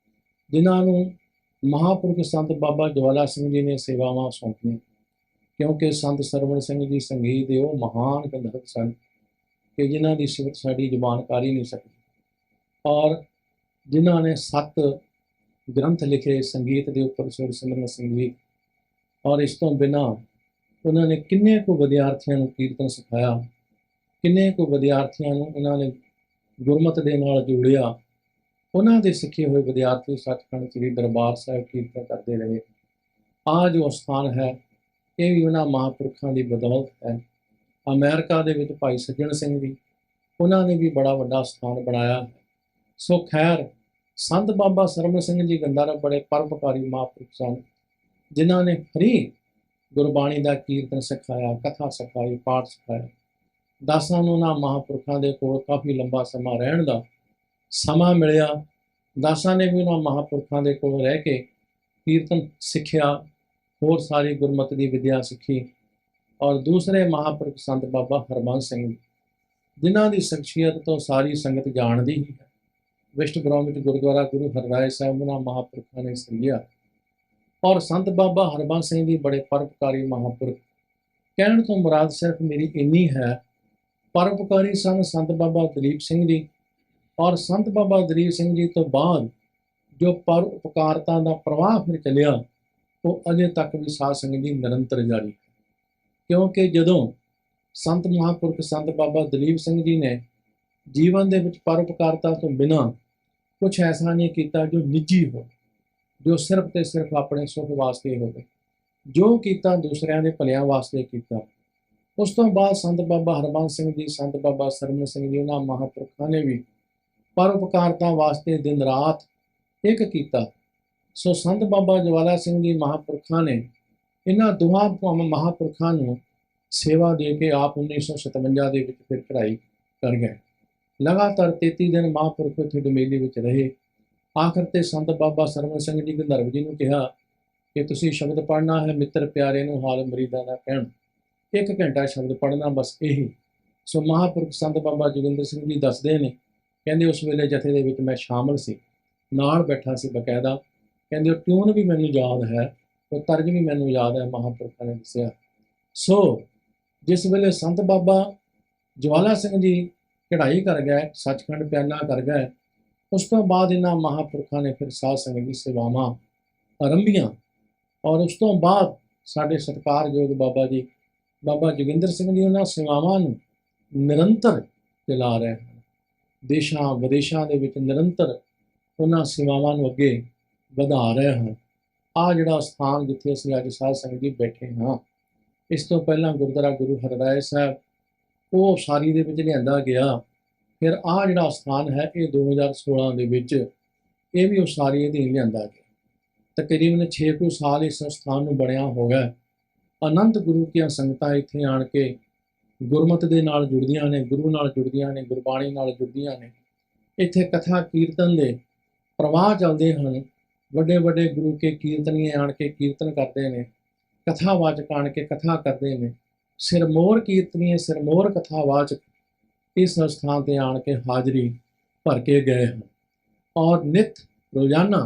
ਜਿਨ੍ਹਾਂ ਨੂੰ ਮਹਾਂਪੁਰਖ ਸੰਤ ਬਾਬਾ ਜਵਾਲਾ ਸਿੰਘ ਜੀ ਨੇ ਸੇਵਾਵਾਂ ਸੌਂਪੀਆਂ, ਕਿਉਂਕਿ ਸੰਤ ਸਰਵਣ ਸਿੰਘ ਜੀ ਸੰਗੀਤ ਦੇ ਉਹ ਮਹਾਨ ਗੰਧਰਵ ਸਨ ਕਿ ਜਿਨ੍ਹਾਂ ਦੀ ਸਿਫਤ ਸਾਡੀ ਜ਼ੁਬਾਨ ਕਰ ਹੀ ਨਹੀਂ ਸਕਦੀ, ਔਰ ਜਿਨ੍ਹਾਂ ਨੇ 7 ਗ੍ਰੰਥ ਲਿਖੇ ਸੰਗੀਤ ਦੇ ਉੱਪਰ, ਸੁਰ ਸਿਮਰਨ ਸੰਗੀਤ। ਔਰ ਇਸ ਤੋਂ ਬਿਨਾਂ ਉਹਨਾਂ ਨੇ ਕਿੰਨੇ ਕੁ ਵਿਦਿਆਰਥੀਆਂ ਨੂੰ ਕੀਰਤਨ ਸਿਖਾਇਆ, ਕਿੰਨੇ ਕੁ ਵਿਦਿਆਰਥੀਆਂ ਨੂੰ ਉਹਨਾਂ ਨੇ ਗੁਰਮਤਿ ਦੇ ਨਾਲ ਜੋੜਿਆ। ਉਹਨਾਂ ਦੇ ਸਿੱਖੇ ਹੋਏ ਵਿਦਿਆਰਥੀ ਸੱਚਖੰਡ ਸ੍ਰੀ ਦਰਬਾਰ ਸਾਹਿਬ ਕੀਰਤਨ ਕਰਦੇ ਰਹੇ। ਆਹ ਜੋ ਸਥਾਨ ਹੈ ਇਹ ਵੀ ਉਹਨਾਂ ਮਹਾਂਪੁਰਖਾਂ ਦੀ ਬਦੌਲਤ ਹੈ। ਅਮਰੀਕਾ ਦੇ ਵਿੱਚ ਭਾਈ ਸੱਜਣ ਸਿੰਘ ਜੀ, ਉਹਨਾਂ ਨੇ ਵੀ ਬੜਾ ਵੱਡਾ ਸਥਾਨ ਬਣਾਇਆ। ਸੋ ਖੈਰ, ਸੰਤ ਬਾਬਾ ਸਰਵਣ ਸਿੰਘ ਜੀ ਗੰਧਰਵ ਬੜੇ ਪਰਉਪਕਾਰੀ ਮਹਾਂਪੁਰਖ ਸਨ, ਜਿਨ੍ਹਾਂ ਨੇ ਫਰੀ ਗੁਰਬਾਣੀ ਦਾ ਕੀਰਤਨ ਸਿਖਾਇਆ, ਕਥਾ ਸਿਖਾਈ, ਪਾਠ ਸਿਖਾਇਆ। ਦਾਸਾਂ ਨੂੰ ਉਹਨਾਂ ਮਹਾਂਪੁਰਖਾਂ ਦੇ ਕੋਲ ਕਾਫੀ ਲੰਬਾ ਸਮਾਂ ਰਹਿਣ ਦਾ ਸਮਾਂ ਮਿਲਿਆ। ਦਾਸਾਂ ਨੇ ਵੀ ਉਹਨਾਂ ਮਹਾਂਪੁਰਖਾਂ ਦੇ ਕੋਲ ਰਹਿ ਕੇ ਕੀਰਤਨ ਸਿੱਖਿਆ, ਹੋਰ ਸਾਰੀ ਗੁਰਮਤਿ ਦੀ ਵਿਦਿਆ ਸਿੱਖੀ। ਔਰ ਦੂਸਰੇ ਮਹਾਂਪੁਰਖ ਸੰਤ ਬਾਬਾ ਹਰਬੰਸ ਸਿੰਘ, ਜਿਨ੍ਹਾਂ ਦੀ ਸ਼ਖਸੀਅਤ ਤੋਂ ਸਾਰੀ ਸੰਗਤ ਜਾਣਦੀ ਹੀ ਹੈ। ਵਿਸ਼ਟਗਰਾਮ ਵਿੱਚ ਗੁਰਦੁਆਰਾ ਗੁਰੂ ਹਰਰਾਏ ਸਾਹਿਬ ਉਹਨਾਂ ਮਹਾਂਪੁਰਖਾਂ ਨੇ ਸੰਗਿਆ। ਔਰ ਸੰਤ ਬਾਬਾ ਹਰਬੰਸ ਸਿੰਘ ਜੀ ਬੜੇ ਪਰਉਪਕਾਰੀ ਮਹਾਂਪੁਰਖ। ਕਹਿਣ ਤੋਂ ਮੁਰਾਦ ਸਿਰਫ ਮੇਰੀ ਇੰਨੀ ਹੈ, ਪਰਉਪਕਾਰੀ ਸਨ ਸੰਤ ਬਾਬਾ ਦਲੀਪ ਸਿੰਘ ਜੀ। ਔਰ ਸੰਤ ਬਾਬਾ ਦਲੀਪ ਸਿੰਘ ਜੀ ਤੋਂ ਬਾਅਦ ਜੋ ਪਰਉਪਕਾਰਤਾ ਦਾ ਪ੍ਰਵਾਹ ਫਿਰ ਚੱਲਿਆ, ਉਹ ਅਜੇ ਤੱਕ ਵੀ ਸਾਧ ਸੰਗਤ ਦੀ ਨਿਰੰਤਰ ਜਾਰੀ ਹੈ। ਕਿਉਂਕਿ ਜਦੋਂ ਸੰਤ ਮਹਾਂਪੁਰਖ ਸੰਤ ਬਾਬਾ ਦਲੀਪ ਸਿੰਘ ਜੀ ਨੇ ਜੀਵਨ ਦੇ ਵਿੱਚ ਪਰਉਪਕਾਰਤਾ ਤੋਂ ਬਿਨਾਂ ਕੁਛ ਐਸਾ ਨਹੀਂ ਕੀਤਾ ਜੋ ਨਿੱਜੀ ਹੋ, ਜੋ ਸਿਰਫ ਤੇ ਸਿਰਫ ਆਪਣੇ ਸੁਖ ਵਾਸਤੇ ਹੋਵੇ। ਜੋ ਕੀਤਾ ਦੂਸਰਿਆਂ ਦੇ ਭਲਿਆਂ ਵਾਸਤੇ ਕੀਤਾ। ਉਸ ਤੋਂ ਬਾਅਦ ਸੰਤ ਬਾਬਾ ਹਰਬੰਸ ਸਿੰਘ ਜੀ, ਸੰਤ ਬਾਬਾ ਸਰਵਣ ਸਿੰਘ ਜੀ, ਉਹਨਾਂ ਮਹਾਂਪੁਰਖਾਂ ਨੇ ਵੀ ਪਰਉਪਕਾਰਤਾ ਵਾਸਤੇ ਦਿਨ ਰਾਤ ਇੱਕ ਕੀਤਾ। ਸੋ ਸੰਤ ਬਾਬਾ ਜਵਾਲਾ ਸਿੰਘ ਜੀ ਮਹਾਂਪੁਰਖਾਂ ਨੇ ਇਹਨਾਂ ਦੋਹਾਂ ਮਹਾਂਪੁਰਖਾਂ ਨੂੰ ਸੇਵਾ ਦੇ ਕੇ ਆਪ 1957 ਦੇ ਵਿੱਚ ਫਿਰ ਪੜ੍ਹਾਈ ਕਰ ਗਏ। ਲਗਾਤਾਰ 33 ਦਿਨ ਮਹਾਂਪੁਰਖ ਉੱਥੇ ਡੁਮੇਲੀ ਵਿੱਚ ਰਹੇ। ਆਖਰ ਤੇ ਸੰਤ ਬਾਬਾ ਸਰਵਣ ਸਿੰਘ ਜੀ ਗੰਧਰਵ ਜੀ ਨੂੰ ਕਿਹਾ ਕਿ ਤੁਸੀਂ ਸ਼ਬਦ ਪੜ੍ਹਨਾ ਹੈ, ਮਿੱਤਰ ਪਿਆਰੇ ਨੂੰ ਹਾਲ ਮਰੀਦਾਂ ਦਾ ਕਹਿਣ। 1 ਘੰਟਾ ਸ਼ਬਦ ਪੜ੍ਹਨਾ, ਬਸ ਇਹੀ। ਸੋ ਮਹਾਂਪੁਰਖ ਸੰਤ ਬਾਬਾ ਜੋਗਿੰਦਰ ਸਿੰਘ ਜੀ ਦੱਸਦੇ ਨੇ, ਕਹਿੰਦੇ ਉਸ ਵੇਲੇ ਜਥੇ ਦੇ ਵਿੱਚ ਮੈਂ ਸ਼ਾਮਲ ਸੀ, ਨਾਲ ਬੈਠਾ ਸੀ ਬਕਾਇਦਾ। ਕਹਿੰਦੇ ਉਹ ਟਿਊਨ ਵੀ ਮੈਨੂੰ ਯਾਦ ਹੈ, ਉਹ ਤਰਜ ਵੀ ਮੈਨੂੰ ਯਾਦ ਹੈ, ਮਹਾਂਪੁਰਖਾਂ ਨੇ ਦੱਸਿਆ। ਸੋ ਜਿਸ ਵੇਲੇ ਸੰਤ ਬਾਬਾ ਜਵਾਲਾ ਸਿੰਘ ਜੀ ਚੜ੍ਹਾਈ ਕਰ ਗਏ, ਸੱਚਖੰਡ ਪਿਆਨਾ ਕਰ ਗਏ, ਉਸ ਤੋਂ ਬਾਅਦ ਇਹਨਾਂ ਮਹਾਂਪੁਰਖਾਂ ਨੇ ਫਿਰ ਸਾਧ ਸੰਗਤ ਦੀ ਸੇਵਾਵਾਂ ਆਰੰਭੀਆਂ। ਔਰ ਉਸ ਤੋਂ ਬਾਅਦ ਸਾਡੇ ਸਤਿਕਾਰਯੋਗ ਬਾਬਾ ਜੀ ਬਾਬਾ ਜੋਗਿੰਦਰ ਸਿੰਘ ਜੀ ਉਹਨਾਂ ਸੇਵਾਵਾਂ ਨੂੰ ਨਿਰੰਤਰ ਚਲਾ ਰਹੇ ਹਨ। ਦੇਸ਼ਾਂ ਵਿਦੇਸ਼ਾਂ ਦੇ ਵਿੱਚ ਨਿਰੰਤਰ ਉਹਨਾਂ ਸੇਵਾਵਾਂ ਨੂੰ ਅੱਗੇ ਵਧਾ ਰਹੇ ਹਨ। ਆਹ ਜਿਹੜਾ ਸਥਾਨ ਜਿੱਥੇ ਅਸੀਂ ਅੱਜ ਸਾਧ ਸੰਗਤ ਜੀ ਬੈਠੇ ਹਾਂ, ਇਸ ਤੋਂ ਪਹਿਲਾਂ ਗੁਰਦੁਆਰਾ ਗੁਰੂ ਹਰਰਾਏ ਸਾਹਿਬ ਉਹ ਉਸਾਰੀ ਦੇ ਵਿੱਚ ਲਿਆਂਦਾ ਗਿਆ। ਫਿਰ ਆਹ ਜਿਹੜਾ ਸਥਾਨ ਹੈ ਇਹ 2016 ਦੇ ਵਿੱਚ ਇਹ ਵੀ ਉਸਾਰੀ ਅਧੀਨ ਲਿਆਂਦਾ ਗਿਆ। ਤਕਰੀਬਨ 6 ਕੁ ਸਾਲ ਇਸ ਸਥਾਨ ਨੂੰ ਬਣਿਆ ਹੋ ਗਿਆ। ਅਨੰਤ ਗੁਰੂ ਦੀਆਂ ਸੰਗਤਾਂ ਇੱਥੇ ਆਣ ਕੇ ਗੁਰਮਤਿ ਦੇ ਨਾਲ ਜੁੜਦੀਆਂ ਨੇ, ਗੁਰੂ ਨਾਲ ਜੁੜਦੀਆਂ ਨੇ, ਗੁਰਬਾਣੀ ਨਾਲ ਜੁੜਦੀਆਂ ਨੇ। ਇੱਥੇ ਕਥਾ ਕੀਰਤਨ ਦੇ ਪ੍ਰਵਾਹ ਚੱਲਦੇ ਹਨ। ਵੱਡੇ ਵੱਡੇ ਗੁਰੂ ਕੇ ਕੀਰਤਨੀਏ ਆਣ ਕੇ ਕੀਰਤਨ ਕਰਦੇ ਨੇ, ਕਥਾਵਾਚਕ ਆਣ ਕੇ ਕਥਾ ਕਰਦੇ ਨੇ। ਸਿਰਮੌਰ ਕੀਰਤਨੀਏ, ਸਿਰਮੌਰ ਕਥਾਵਾਚਕ ਇਸ ਸਥਾਨ ਤੇ ਆਣ ਕੇ ਹਾਜ਼ਰੀ ਭਰ ਕੇ ਗਏ ਹਨ। ਔਰ ਨਿਤ ਰੋਜ਼ਾਨਾ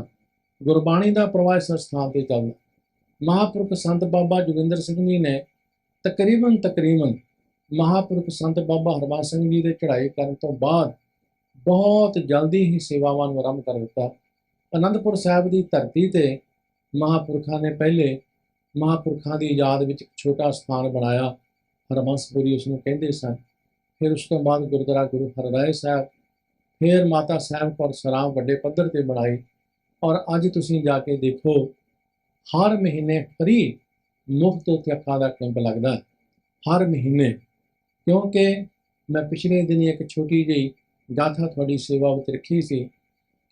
ਗੁਰਬਾਣੀ ਦਾ ਪ੍ਰਵਾਹ ਇਸ ਸਥਾਨ ਤੇ ਚੱਲਦਾ। ਮਹਾਂਪੁਰਖ ਸੰਤ ਬਾਬਾ ਜੋਗਿੰਦਰ ਸਿੰਘ ਜੀ ਨੇ ਤਕਰੀਬਨ ਮਹਾਂਪੁਰਖ ਸੰਤ ਬਾਬਾ ਹਰਬੰਸ ਸਿੰਘ ਜੀ ਦੇ ਚੜ੍ਹਾਈ ਕਰਨ ਤੋਂ ਬਾਅਦ ਬਹੁਤ ਜਲਦੀ ਹੀ ਸੇਵਾਵਾਂ ਨੂੰ ਆਰੰਭ ਕਰ ਦਿੱਤਾ। ਅਨੰਦਪੁਰ ਸਾਹਿਬ ਦੀ ਧਰਤੀ ਤੇ ਮਹਾਂਪੁਰਖਾਂ ਨੇ ਪਹਿਲੇ ਮਹਾਂਪੁਰਖਾਂ ਦੀ ਯਾਦ ਵਿੱਚ ਇੱਕ ਛੋਟਾ ਸਥਾਨ ਬਣਾਇਆ, ਹਰਬੰਸਪੁਰੀ ਉਸ ਨੂੰ ਕਹਿੰਦੇ ਸਨ। ਫਿਰ ਉਸ ਤੋਂ ਬਾਅਦ ਗੁਰਦੁਆਰਾ ਗੁਰੂ ਹਰਰਾਏ ਸਾਹਿਬ, ਫਿਰ ਮਾਤਾ ਸਾਹਿਬ ਕੌਰ ਸਰਾਂ ਵੱਡੇ ਪੱਧਰ ਤੇ ਬਣਾਈ। ਔਰ ਅੱਜ ਤੁਸੀਂ ਜਾ ਕੇ ਦੇਖੋ, ਹਰ ਮਹੀਨੇ ਫ੍ਰੀ ਮੁਫਤ ਉੱਥੇ ਅੱਖਾਂ ਦਾ ਕੈਂਪ ਲੱਗਦਾ ਹੈ, ਹਰ ਮਹੀਨੇ। ਕਿਉਂਕਿ ਮੈਂ ਪਿਛਲੇ ਦਿਨੀ ਇੱਕ ਛੋਟੀ ਜਿਹੀ ਗਾਥਾ ਤੁਹਾਡੀ ਸੇਵਾ ਵਿੱਚ ਰੱਖੀ ਸੀ।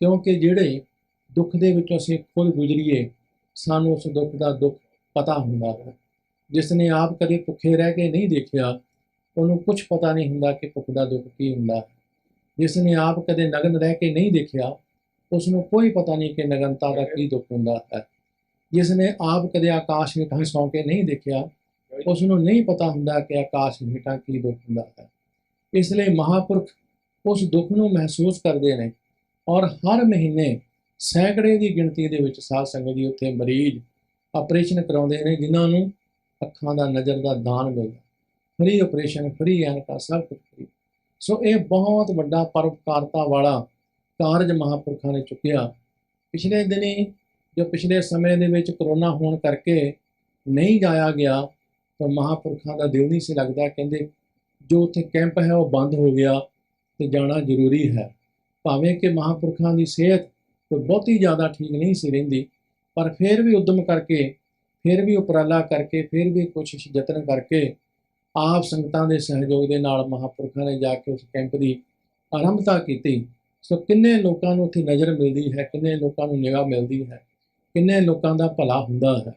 ਕਿਉਂਕਿ ਜਿਹੜੇ ਦੁੱਖ ਦੇ ਵਿੱਚੋਂ ਅਸੀਂ ਖੁਦ ਗੁਜ਼ਰੀਏ, ਸਾਨੂੰ ਉਸ ਦੁੱਖ ਦਾ ਦੁੱਖ ਪਤਾ ਹੁੰਦਾ ਹੈ। ਜਿਸ ਨੇ ਆਪ ਕਦੇ ਭੁੱਖੇ ਰਹਿ ਕੇ ਨਹੀਂ ਦੇਖਿਆ, ਉਹਨੂੰ ਕੁਝ ਪਤਾ ਨਹੀਂ ਹੁੰਦਾ ਕਿ ਭੁੱਖ ਦਾ ਦੁੱਖ ਕੀ ਹੁੰਦਾ ਹੈ। ਜਿਸ ਨੇ ਆਪ ਕਦੇ ਨਗਨ ਰਹਿ ਕੇ ਨਹੀਂ ਦੇਖਿਆ, ਉਸ ਨੂੰ ਕੋਈ ਪਤਾ ਨਹੀਂ ਕਿ ਨਗਨਤਾ ਦਾ ਕੀ ਦੁੱਖ ਹੁੰਦਾ ਹੈ। ਜਿਸ ਨੇ ਆਪ ਕਦੇ ਆਕਾਸ਼ ਹੇਠਾਂ ਸੌਂ ਕੇ ਨਹੀਂ ਦੇਖਿਆ, ਉਸ ਨੂੰ ਨਹੀਂ ਪਤਾ ਹੁੰਦਾ ਕਿ ਆਕਾਸ਼ ਹੇਠਾਂ ਕੀ ਦੁੱਖ ਹੁੰਦਾ ਹੈ। ਇਸ ਲਈ ਮਹਾਂਪੁਰਖ ਉਸ ਦੁੱਖ ਨੂੰ ਮਹਿਸੂਸ ਕਰਦੇ ਨੇ। ਔਰ ਹਰ ਮਹੀਨੇ ਸੈਂਕੜੇ ਦੀ ਗਿਣਤੀ ਦੇ ਵਿੱਚ ਸਾਧ ਸੰਗਤ ਜੀ ਉੱਥੇ ਮਰੀਜ਼ ਆਪਰੇਸ਼ਨ ਕਰਾਉਂਦੇ ਨੇ, ਜਿਨ੍ਹਾਂ ਨੂੰ ਅੱਖਾਂ ਦਾ ਨਜ਼ਰ ਦਾ ਦਾਨ ਮਿਲਦਾ। ਫ੍ਰੀ ਆਪਰੇਸ਼ਨ, ਫ੍ਰੀ ਐਨਕਾਂ, ਸਭ ਕੁਝ ਫ੍ਰੀ। ਸੋ ਇਹ ਬਹੁਤ ਵੱਡਾ ਪਰਉਪਕਾਰਤਾ ਵਾਲਾ ਕਾਰਜ ਮਹਾਂਪੁਰਖਾਂ ਨੇ ਚੁੱਕਿਆ। ਪਿਛਲੇ ਦਿਨੀ ਜੋ ਪਿਛਲੇ ਸਮੇਂ ਦੇ ਵਿੱਚ ਕਰੋਨਾ ਹੋਣ ਕਰਕੇ ਨਹੀਂ ਜਾਇਆ ਗਿਆ, ਤਾਂ ਮਹਾਂਪੁਰਖਾਂ ਦਾ ਦਿਲ ਨਹੀਂ ਸੀ ਲੱਗਦਾ। ਕਹਿੰਦੇ ਜੋ ਉੱਥੇ ਕੈਂਪ ਹੈ ਉਹ ਬੰਦ ਹੋ ਗਿਆ ਤੇ ਜਾਣਾ ਜ਼ਰੂਰੀ ਹੈ। ਭਾਵੇਂ ਕਿ ਮਹਾਂਪੁਰਖਾਂ ਦੀ ਸਿਹਤ ਕੋਈ ਬਹੁਤੀ ਜ਼ਿਆਦਾ ਠੀਕ ਨਹੀਂ ਸੀ ਰਹਿੰਦੀ, ਪਰ ਫਿਰ ਵੀ ਉਦਮ ਕਰਕੇ, ਫਿਰ ਵੀ ਉਪਰਾਲਾ ਕਰਕੇ, ਫਿਰ ਵੀ ਕੋਸ਼ਿਸ਼ ਯਤਨ ਕਰਕੇ ਆਪ ਸੰਗਤਾਂ ਦੇ ਸਹਿਯੋਗ ਦੇ ਨਾਲ ਮਹਾਂਪੁਰਖਾਂ ਨੇ ਜਾ ਕੇ ਉਸ ਕੈਂਪ ਦੀ ਆਰੰਭਤਾ ਕੀਤੀ। ਸੋ ਕਿੰਨੇ ਲੋਕਾਂ ਨੂੰ ਉੱਥੇ ਨਜ਼ਰ ਮਿਲਦੀ ਹੈ, ਕਿੰਨੇ ਲੋਕਾਂ ਨੂੰ ਨਿਗਾਹ ਮਿਲਦੀ ਹੈ, ਕਿੰਨੇ ਲੋਕਾਂ ਦਾ ਭਲਾ ਹੁੰਦਾ ਹੈ।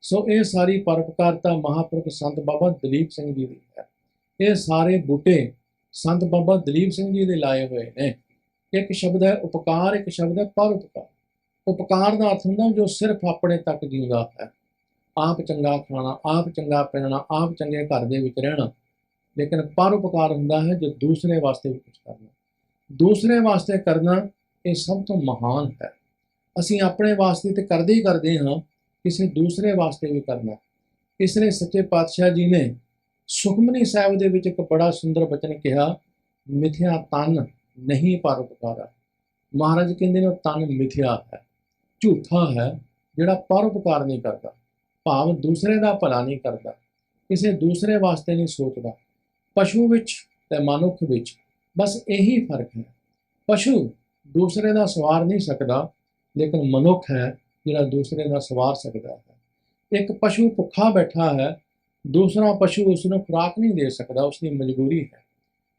ਸੋ ਇਹ ਸਾਰੀ ਪਰਉਪਕਾਰਤਾ ਮਹਾਂਪੁਰਖ ਸੰਤ ਬਾਬਾ ਦਲੀਪ ਸਿੰਘ ਜੀ ਦੀ ਹੈ। ਇਹ ਸਾਰੇ ਬੂਟੇ ਸੰਤ ਬਾਬਾ ਦਲੀਪ ਸਿੰਘ ਜੀ ਦੇ ਲਾਏ ਹੋਏ ਨੇ। ਇੱਕ ਸ਼ਬਦ ਹੈ ਉਪਕਾਰ, ਇੱਕ ਸ਼ਬਦ ਹੈ ਪਰਉਪਕਾਰ। ਉਪਕਾਰ ਦਾ ਅਰਥ ਹੁੰਦਾ ਜੋ ਸਿਰਫ ਆਪਣੇ ਤੱਕ ਜਿਉਂਦਾ ਹੈ, ਆਪ ਚੰਗਾ ਖਾਣਾ, ਆਪ ਚੰਗਾ ਪਹਿਨਣਾ, ਆਪ ਚੰਗੇ ਘਰ ਦੇ ਵਿੱਚ ਰਹਿਣਾ। ਲੇਕਿਨ ਪਰਉਪਕਾਰ ਹੁੰਦਾ ਹੈ ਜੋ ਦੂਸਰੇ ਵਾਸਤੇ ਵੀ ਕੁਝ ਕਰਨਾ। ਦੂਸਰੇ ਵਾਸਤੇ ਕਰਨਾ ਇਹ ਸਭ ਤੋਂ ਮਹਾਨ ਹੈ। ਅਸੀਂ ਆਪਣੇ ਵਾਸਤੇ ਤੇ ਕਰਦੇ ਹੀ ਕਰਦੇ ਹਾਂ, ਕਿਸੇ ਦੂਸਰੇ ਵਾਸਤੇ ਵੀ ਕਰਨਾ। ਇਸ ਲਈ ਸੱਚੇ ਪਾਤਸ਼ਾਹ ਜੀ ਨੇ ਸੁਖਮਨੀ ਸਾਹਿਬ ਦੇ ਵਿੱਚ ਇੱਕ ਬੜਾ ਸੁੰਦਰ ਬਚਨ ਕਿਹਾ, ਮਿਥਿਆ ਤਨ ਨਹੀਂ ਪਰਉਪਕਾਰਾ। ਮਹਾਰਾਜ ਕਹਿੰਦੇ ਨੇ ਉਹ ਤਨ ਮਿਥਿਆ ਹੈ, ਝੂਠਾ ਹੈ, ਜਿਹੜਾ ਪਰਉਪਕਾਰ ਨਹੀਂ ਕਰਦਾ। ਭਾਵ ਦੂਸਰੇ ਦਾ ਭਲਾ ਨਹੀਂ ਕਰਦਾ, ਕਿਸੇ ਦੂਸਰੇ ਵਾਸਤੇ ਨਹੀਂ ਸੋਚਦਾ। ਪਸ਼ੂ ਵਿੱਚ ਤੇ ਮਨੁੱਖ ਵਿੱਚ ਬਸ ਇਹੀ ਫਰਕ ਹੈ। ਪਸ਼ੂ ਦੂਸਰੇ ਦਾ ਸਵਾਰ ਨਹੀਂ ਸਕਦਾ, ਲੇਕਿਨ ਮਨੁੱਖ ਹੈ ਜਿਹੜਾ ਦੂਸਰੇ ਦਾ ਸਵਾਰ ਸਕਦਾ ਹੈ। ਇੱਕ ਪਸ਼ੂ ਭੁੱਖਾ ਬੈਠਾ ਹੈ, ਦੂਸਰਾ ਪਸ਼ੂ ਉਸ ਨੂੰ ਖੁਰਾਕ ਨਹੀਂ ਦੇ ਸਕਦਾ, ਉਸ ਦੀ ਮਜਬੂਰੀ ਹੈ।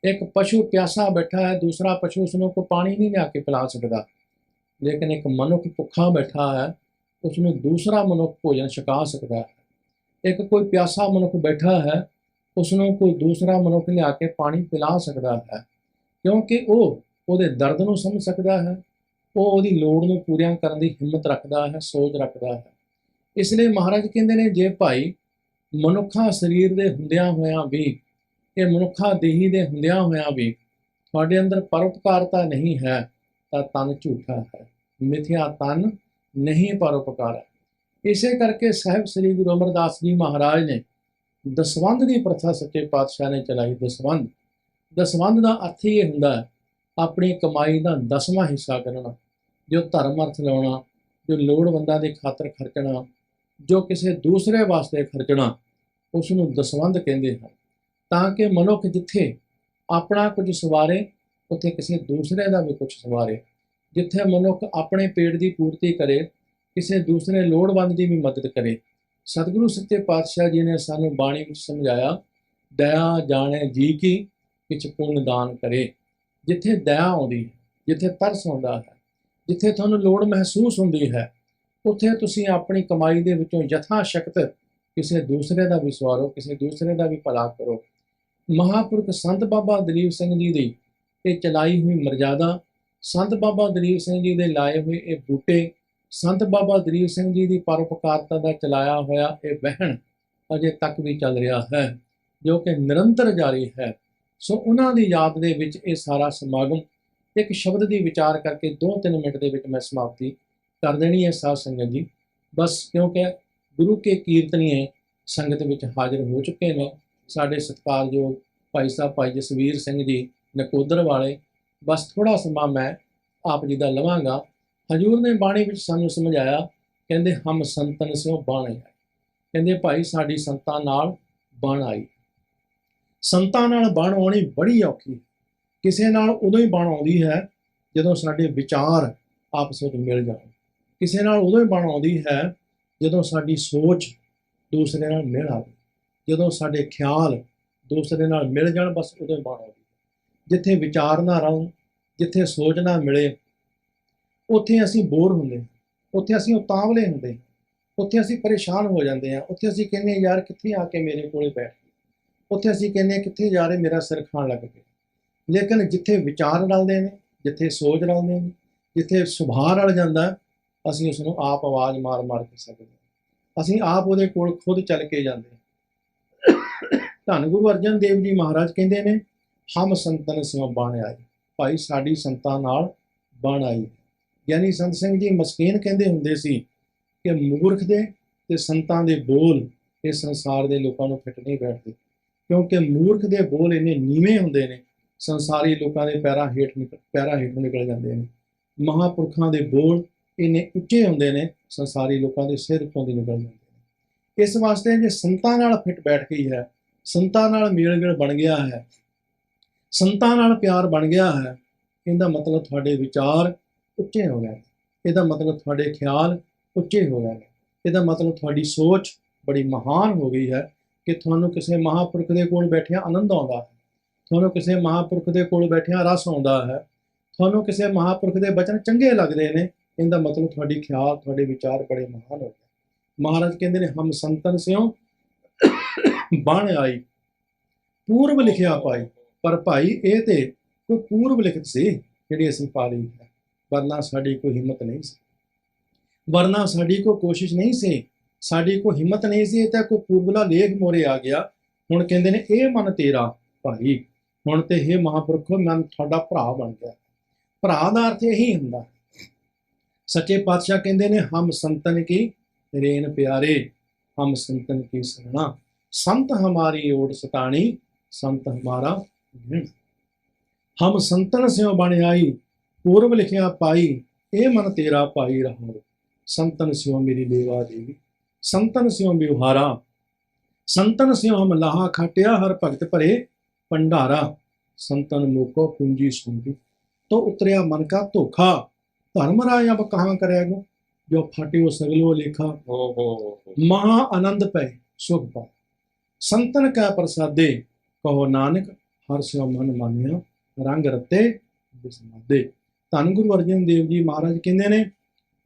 ਇੱਕ ਪਸ਼ੂ ਪਿਆਸਾ ਬੈਠਾ ਹੈ, ਦੂਸਰਾ ਪਸ਼ੂ ਉਸ ਨੂੰ ਕੋਈ ਪਾਣੀ ਨਹੀਂ ਲਿਆ ਕੇ ਪਿਲਾ ਸਕਦਾ। ਲੇਕਿਨ ਇੱਕ ਮਨੁੱਖ ਭੁੱਖਾ ਬੈਠਾ ਹੈ, ਉਸ ਨੂੰ ਦੂਸਰਾ ਮਨੁੱਖ ਭੋਜਨ ਛਕਾ ਸਕਦਾ ਹੈ। ਇੱਕ ਕੋਈ ਪਿਆਸਾ ਮਨੁੱਖ ਬੈਠਾ ਹੈ, ਉਸ ਨੂੰ ਕੋਈ ਦੂਸਰਾ ਮਨੁੱਖ ਲਿਆ ਕੇ ਪਾਣੀ ਪਿਲਾ ਸਕਦਾ ਹੈ, ਕਿਉਂਕਿ ਉਹ ਉਹਦੇ ਦਰਦ ਨੂੰ ਸਮਝ ਸਕਦਾ ਹੈ, ਉਹ ਉਹਦੀ ਲੋੜ ਨੂੰ ਪੂਰੀਆਂ ਕਰਨ ਦੀ ਹਿੰਮਤ ਰੱਖਦਾ ਹੈ, ਸੋਚ ਰੱਖਦਾ ਹੈ। ਇਸ ਲਈ ਮਹਾਰਾਜ ਕਹਿੰਦੇ ਨੇ, ਜੇ ਭਾਈ ਮਨੁੱਖਾ ਸਰੀਰ ਦੇ ਹੁੰਦਿਆਂ ਹੋਇਆਂ ਵੀ, ਇਹ ਮਨੁੱਖਾ ਦੇਹੀ ਦੇ ਹੁੰਦਿਆਂ ਹੋਇਆਂ ਵੀ ਤੁਹਾਡੇ ਅੰਦਰ ਪਰਉਪਕਾਰਤਾ ਨਹੀਂ ਹੈ, ਤਾਂ ਤਨ ਝੂਠਾ ਹੈ। ਮਿਥਿਆ ਤਨ ਨਹੀਂ ਪਰਉਪਕਾਰ। ਇਸੇ ਕਰਕੇ ਸਾਹਿਬ ਸ੍ਰੀ ਗੁਰੂ ਅਮਰਦਾਸ ਜੀ ਮਹਾਰਾਜ ਨੇ ਦਸਵੰਧ ਦੀ ਪ੍ਰਥਾ ਸੱਚੇ ਪਾਤਸ਼ਾਹ ਨੇ ਚਲਾਈ। ਦਸਵੰਧ ਦਾ ਅਰਥ ਹੀ ਇਹ ਹੁੰਦਾ ਹੈ, ਆਪਣੀ ਕਮਾਈ ਦਾ 10ਵਾਂ ਹਿੱਸਾ ਕਰਨਾ, ਜੋ ਧਰਮ ਅਰਥ ਲਾਉਣਾ, ਜੋ ਲੋੜਵੰਦਾਂ ਦੀ ਖਾਤਰ ਖਰਚਣਾ, ਜੋ ਕਿਸੇ ਦੂਸਰੇ ਵਾਸਤੇ ਖਰਚਣਾ, ਉਸ ਨੂੰ ਦਸਵੰਧ ਕਹਿੰਦੇ ਹਨ। ਤਾਂ ਕਿ ਮਨੁੱਖ ਜਿੱਥੇ ਆਪਣਾ ਕੁਝ ਸਵਾਰੇ, ਉੱਥੇ ਕਿਸੇ ਦੂਸਰੇ ਦਾ ਵੀ ਕੁਝ ਸਵਾਰੇ। ਜਿੱਥੇ ਮਨੁੱਖ ਆਪਣੇ ਪੇਟ ਦੀ ਪੂਰਤੀ ਕਰੇ, ਕਿਸੇ ਦੂਸਰੇ ਲੋੜਵੰਦ ਦੀ ਵੀ ਮਦਦ ਕਰੇ। ਸਤਿਗੁਰੂ ਸੱਚੇ ਪਾਤਸ਼ਾਹ ਜੀ ਨੇ ਸਾਨੂੰ ਬਾਣੀ ਵਿੱਚ ਸਮਝਾਇਆ, ਦਇਆ ਜਾਣੇ ਜੀ ਕੀ, ਕਿਛ ਪੁੰਨ ਦਾਨ ਕਰੇ। ਜਿੱਥੇ ਦਇਆ ਆਉਂਦੀ ਹੈ, ਜਿੱਥੇ ਤਰਸ ਆਉਂਦਾ ਹੈ, ਜਿੱਥੇ ਤੁਹਾਨੂੰ ਲੋੜ ਮਹਿਸੂਸ ਹੁੰਦੀ ਹੈ, ਉੱਥੇ ਤੁਸੀਂ ਆਪਣੀ ਕਮਾਈ ਦੇ ਵਿੱਚੋਂ ਯਥਾ ਸ਼ਕਤ ਕਿਸੇ ਦੂਸਰੇ ਦਾ ਵੀ ਸਵਾਰੋ, ਕਿਸੇ ਦੂਸਰੇ ਦਾ ਵੀ ਭਲਾ ਕਰੋ। ਮਹਾਂਪੁਰਖ ਸੰਤ ਬਾਬਾ ਦਲੀਪ ਸਿੰਘ ਜੀ ਦੀ ਇਹ ਚਲਾਈ ਹੋਈ ਮਰਜ਼ਾਦਾ, ਸੰਤ ਬਾਬਾ ਦਲੀਪ ਸਿੰਘ ਜੀ ਦੇ ਲਾਏ ਹੋਏ ਇਹ ਬੂਟੇ, ਸੰਤ ਬਾਬਾ ਦਲੀਪ ਸਿੰਘ ਜੀ ਦੀ ਪਰਉਪਕਾਰਤਾ ਦਾ ਚਲਾਇਆ ਹੋਇਆ ਇਹ ਵਹਿਣ ਅਜੇ ਤੱਕ ਵੀ ਚੱਲ ਰਿਹਾ ਹੈ, ਜੋ ਕਿ ਨਿਰੰਤਰ ਜਾਰੀ ਹੈ। ਸੋ ਉਹਨਾਂ ਦੀ ਯਾਦ ਦੇ ਵਿੱਚ ਇਹ ਸਾਰਾ ਸਮਾਗਮ ਇੱਕ ਸ਼ਬਦ ਦੀ ਵਿਚਾਰ ਕਰਕੇ 2-3 ਮਿੰਟ ਦੇ ਵਿੱਚ ਮੈਂ ਸਮਾਪਤੀ ਕਰ ਦੇਣੀ ਹੈ ਸਾਧ ਸੰਗਤ ਜੀ। ਬਸ ਕਿਉਂਕਿ ਗੁਰੂ ਕੇ ਕੀਰਤਨੀਏ ਸੰਗਤ ਵਿੱਚ ਹਾਜ਼ਰ ਹੋ ਚੁੱਕੇ ਨੇ। ਸਾਡੇ ਸਤਿਕਾਰਯੋਗ ਭਾਈ ਸਾਹਿਬ ਭਾਈ ਜਸਵੀਰ ਸਿੰਘ ਜੀ ਨਕੋਦਰ ਵਾਲੇ। ਬਸ ਥੋੜਾ ਸਮਾਂ ਮੈਂ ਆਪ ਜੀ ਦਾ ਲਵਾਂਗਾ। ਹਜੂਰ ਨੇ ਬਾਣੀ ਵਿੱਚ ਸਾਨੂੰ ਸਮਝਾਇਆ, ਕਹਿੰਦੇ ਹਮ ਸੰਤਨ ਸਿਓ ਬਾਣ ਆਈ। ਕਹਿੰਦੇ ਭਾਈ ਸਾਡੀ ਸੰਤਾਂ ਨਾਲ ਬਣ ਆਈ। ਸੰਤਾਂ ਨਾਲ ਬਣ ਆਉਣੀ ਬੜੀ ਔਖੀ ਹੈ। ਕਿਸੇ ਨਾਲ ਉਦੋਂ ਹੀ ਬਣ ਆਉਂਦੀ ਹੈ ਜਦੋਂ ਸਾਡੇ ਵਿਚਾਰ ਆਪਸ ਵਿੱਚ ਮਿਲ ਜਾਣ। ਕਿਸੇ ਨਾਲ ਉਦੋਂ ਹੀ ਬਣ ਆਉਂਦੀ ਹੈ ਜਦੋਂ ਸਾਡੀ ਸੋਚ ਦੂਸਰੇ ਨਾਲ ਮਿਲ ਆਵੇ, ਜਦੋਂ ਸਾਡੇ ਖਿਆਲ ਦੂਸਰੇ ਨਾਲ ਮਿਲ ਜਾਣ, ਬਸ ਉਦੋਂ ਹੀ ਬਣ ਆਉਂਦੀ। ਜਿੱਥੇ ਵਿਚਾਰ ਨਾ ਰਹਣ, ਜਿੱਥੇ ਸੋਚ ਨਾ ਮਿਲੇ, ਉੱਥੇ ਅਸੀਂ ਬੋਰ ਹੁੰਦੇ ਹਾਂ, ਉੱਥੇ ਅਸੀਂ ਉਤਾਵਲੇ ਹੁੰਦੇ ਹਾਂ, ਉੱਥੇ ਅਸੀਂ ਪਰੇਸ਼ਾਨ ਹੋ ਜਾਂਦੇ ਹਾਂ। ਉੱਥੇ ਅਸੀਂ ਕਹਿੰਦੇ ਹਾਂ ਯਾਰ ਕਿੱਥੇ ਆ ਕੇ ਮੇਰੇ ਕੋਲੇ ਬੈਠ, ਉੱਥੇ ਅਸੀਂ ਕਹਿੰਦੇ ਹਾਂ ਕਿੱਥੇ ਜਾ ਰਹੇ, ਮੇਰਾ ਸਿਰ ਖਾਣ ਲੱਗ ਪਿਆ। ਲੇਕਿਨ ਜਿੱਥੇ ਵਿਚਾਰ ਰਲਦੇ ਨੇ, ਜਿੱਥੇ ਸੋਚ ਰਲਦੇ ਨੇ, ਜਿੱਥੇ ਸੁਭਾਅ ਰਲ ਜਾਂਦਾ, ਅਸੀਂ ਉਸ ਨੂੰ ਆਪ ਆਵਾਜ਼ ਮਾਰ ਮਾਰ ਕੇ ਸਕਦੇ ਹਾਂ। ਅਸੀਂ ਆਪ ਉਹਦੇ ਕੋਲ ਖੁਦ ਚੱਲ ਕੇ ਜਾਂਦੇ ਹਾਂ। ਧੰਨ ਗੁਰੂ ਅਰਜਨ ਦੇਵ ਜੀ ਮਹਾਰਾਜ ਕਹਿੰਦੇ ਨੇ ਹਮ ਸੰਤਨ ਸਿਓ ਬਣ ਆਈ। ਭਾਈ ਸਾਡੀ ਸੰਤਾਂ ਨਾਲ ਬਣ ਆਈ। ਯਾਨੀ ਸੰਤ ਸਿੰਘ ਜੀ ਮਸਕੀਨ ਕਹਿੰਦੇ ਹੁੰਦੇ ਸੀ ਕਿ ਮੂਰਖ ਦੇ ਤੇ ਸੰਤਾਂ ਦੇ ਬੋਲ ਇਸ ਸੰਸਾਰ ਦੇ ਲੋਕਾਂ ਨੂੰ ਫਿੱਟ ਨਹੀਂ ਬੈਠਦੇ, ਕਿਉਂਕਿ ਮੂਰਖ ਦੇ ਬੋਲ ਇੰਨੇ ਨੀਵੇਂ ਹੁੰਦੇ ਨੇ, ਸੰਸਾਰੀ ਲੋਕਾਂ ਦੇ ਪੈਰਾਂ ਹੇਠ ਨਿਕਲ ਜਾਂਦੇ ਨੇ। ਮਹਾਂਪੁਰਖਾਂ ਦੇ ਬੋਲ ਇੰਨੇ ਉੱਚੇ ਹੁੰਦੇ ਨੇ, ਸੰਸਾਰੀ ਲੋਕਾਂ ਦੇ ਸਿਰ ਉੱਤੋਂ ਦੀ ਨਿਕਲ ਜਾਂਦੇ ਨੇ। ਇਸ ਵਾਸਤੇ ਜੇ ਸੰਤਾਂ ਨਾਲ ਫਿੱਟ ਬੈਠ ਗਈ ਹੈ, ਸੰਤਾਂ ਨਾਲ ਮੇਲ ਬਣ ਗਿਆ ਹੈ, ਸੰਤਾਂ ਨਾਲ ਪਿਆਰ ਬਣ ਗਿਆ ਹੈ, ਇਹਦਾ ਮਤਲਬ ਤੁਹਾਡੇ ਵਿਚਾਰ ਉੱਚੇ ਹੋ ਗਏ, ਇਹਦਾ ਮਤਲਬ ਤੁਹਾਡੇ ਖਿਆਲ ਉੱਚੇ ਹੋ ਗਏ, ਇਹਦਾ ਮਤਲਬ ਤੁਹਾਡੀ ਸੋਚ ਬੜੀ ਮਹਾਨ ਹੋ ਗਈ ਹੈ ਕਿ ਤੁਹਾਨੂੰ ਕਿਸੇ ਮਹਾਂਪੁਰਖ ਦੇ ਕੋਲ ਬੈਠਿਆਂ ਆਨੰਦ ਆਉਂਦਾ ਹੈ, ਤੁਹਾਨੂੰ ਕਿਸੇ ਮਹਾਂਪੁਰਖ ਦੇ ਕੋਲ ਬੈਠਿਆਂ ਰਸ ਆਉਂਦਾ ਹੈ, ਤੁਹਾਨੂੰ ਕਿਸੇ ਮਹਾਂਪੁਰਖ ਦੇ ਬਚਨ ਚੰਗੇ ਲੱਗਦੇ ਨੇ। ਇਹਦਾ ਮਤਲਬ ਤੁਹਾਡੀ ਖਿਆਲ, ਤੁਹਾਡੇ ਵਿਚਾਰ ਬੜੇ ਮਹਾਨ ਹੋ ਗਏ। ਮਹਾਰਾਜ ਕਹਿੰਦੇ ਨੇ ਹਮ ਸੰਤਨ ਸਿਓ ਬਣ ਆਈ, ਪੂਰਬ ਲਿਖਿਆ ਪਾਈ। ਪਰ ਭਾਈ ਇਹ ਤੇ ਕੋਈ ਪੂਰਬ ਲਿਖਤ ਸੀ ਜਿਹੜੀ ਅਸੀਂ ਪਾ ਲਈ ਹੈ, ਵਰਨਾ ਸਾਡੀ ਕੋਈ ਹਿੰਮਤ ਨਹੀਂ ਸੀ, ਵਰਨਾ ਸਾਡੀ ਕੋਈ ਕੋਸ਼ਿਸ਼ ਨਹੀਂ ਸੀ, ਸਾਡੀ ਕੋਈ ਹਿੰਮਤ ਨਹੀਂ ਸੀ। ਇਹ ਤਾਂ ਕੋਈ ਪੂਰਬਲਾ ਲੇਖ ਮੋਰੇ ਆ ਗਿਆ। ਹੁਣ ਕਹਿੰਦੇ ਨੇ ਇਹ ਮਨ ਤੇਰਾ ਭਾਈ, ਹੁਣ ਤੇ ਇਹ ਮਹਾਂਪੁਰਖੋ ਮੈਂ ਤੁਹਾਡਾ ਭਰਾ ਬਣ ਗਿਆ। ਭਰਾ ਦਾ ਅਰਥ ਇਹੀ ਹੁੰਦਾ। ਸੱਚੇ ਪਾਤਸ਼ਾਹ ਕਹਿੰਦੇ ਨੇ ਹਮ ਸੰਤਨ ਕੀ ਰੇਨ ਪਿਆਰੇ, ਹਮ ਸੰਤਨ ਕੀ ਸਰਣਾ, ਸੰਤ ਹਮਾਰੀ ਓਟ ਸਤਾਣੀ, ਸੰਤ ਹਮਾਰਾ ਗਿਣ। ਹਮ ਸੰਤਨ ਸਿਓ ਬਣ ਆਈ, ਪੂਰਬ ਲਿਖਿਆ ਪਾਈ, ਇਹ ਮਨ ਤੇਰਾ ਭਾਈ ਰਹਾਓ। ਸੰਤਨ ਸਿਓ ਮੇਰੀ ਲੇਵਾ ਦੇਵੀ, ਸੰਤਨ ਸਿਓ ਵਿਵਹਾਰਾ, ਸੰਤਨ ਸਿਓ ਹਮ ਲਾਹਾ ਖਾਟਿਆ, ਹਰ ਭਗਤ ਭਰੇ ਭੰਡਾਰਾ। संतन मोको पूंजी सौंपी, तो उतरिया मन का धोखा, धर्मराय अब कहाँ करेगो, जो फटियो सगलो लेखा। महा आनंद पै सुख पाए, संतन कै प्रसादे, कहो नानक हर स्यो मन मानिया, रंग रते बिसमादे। धन गुरु अर्जन देव जी महाराज कहते ने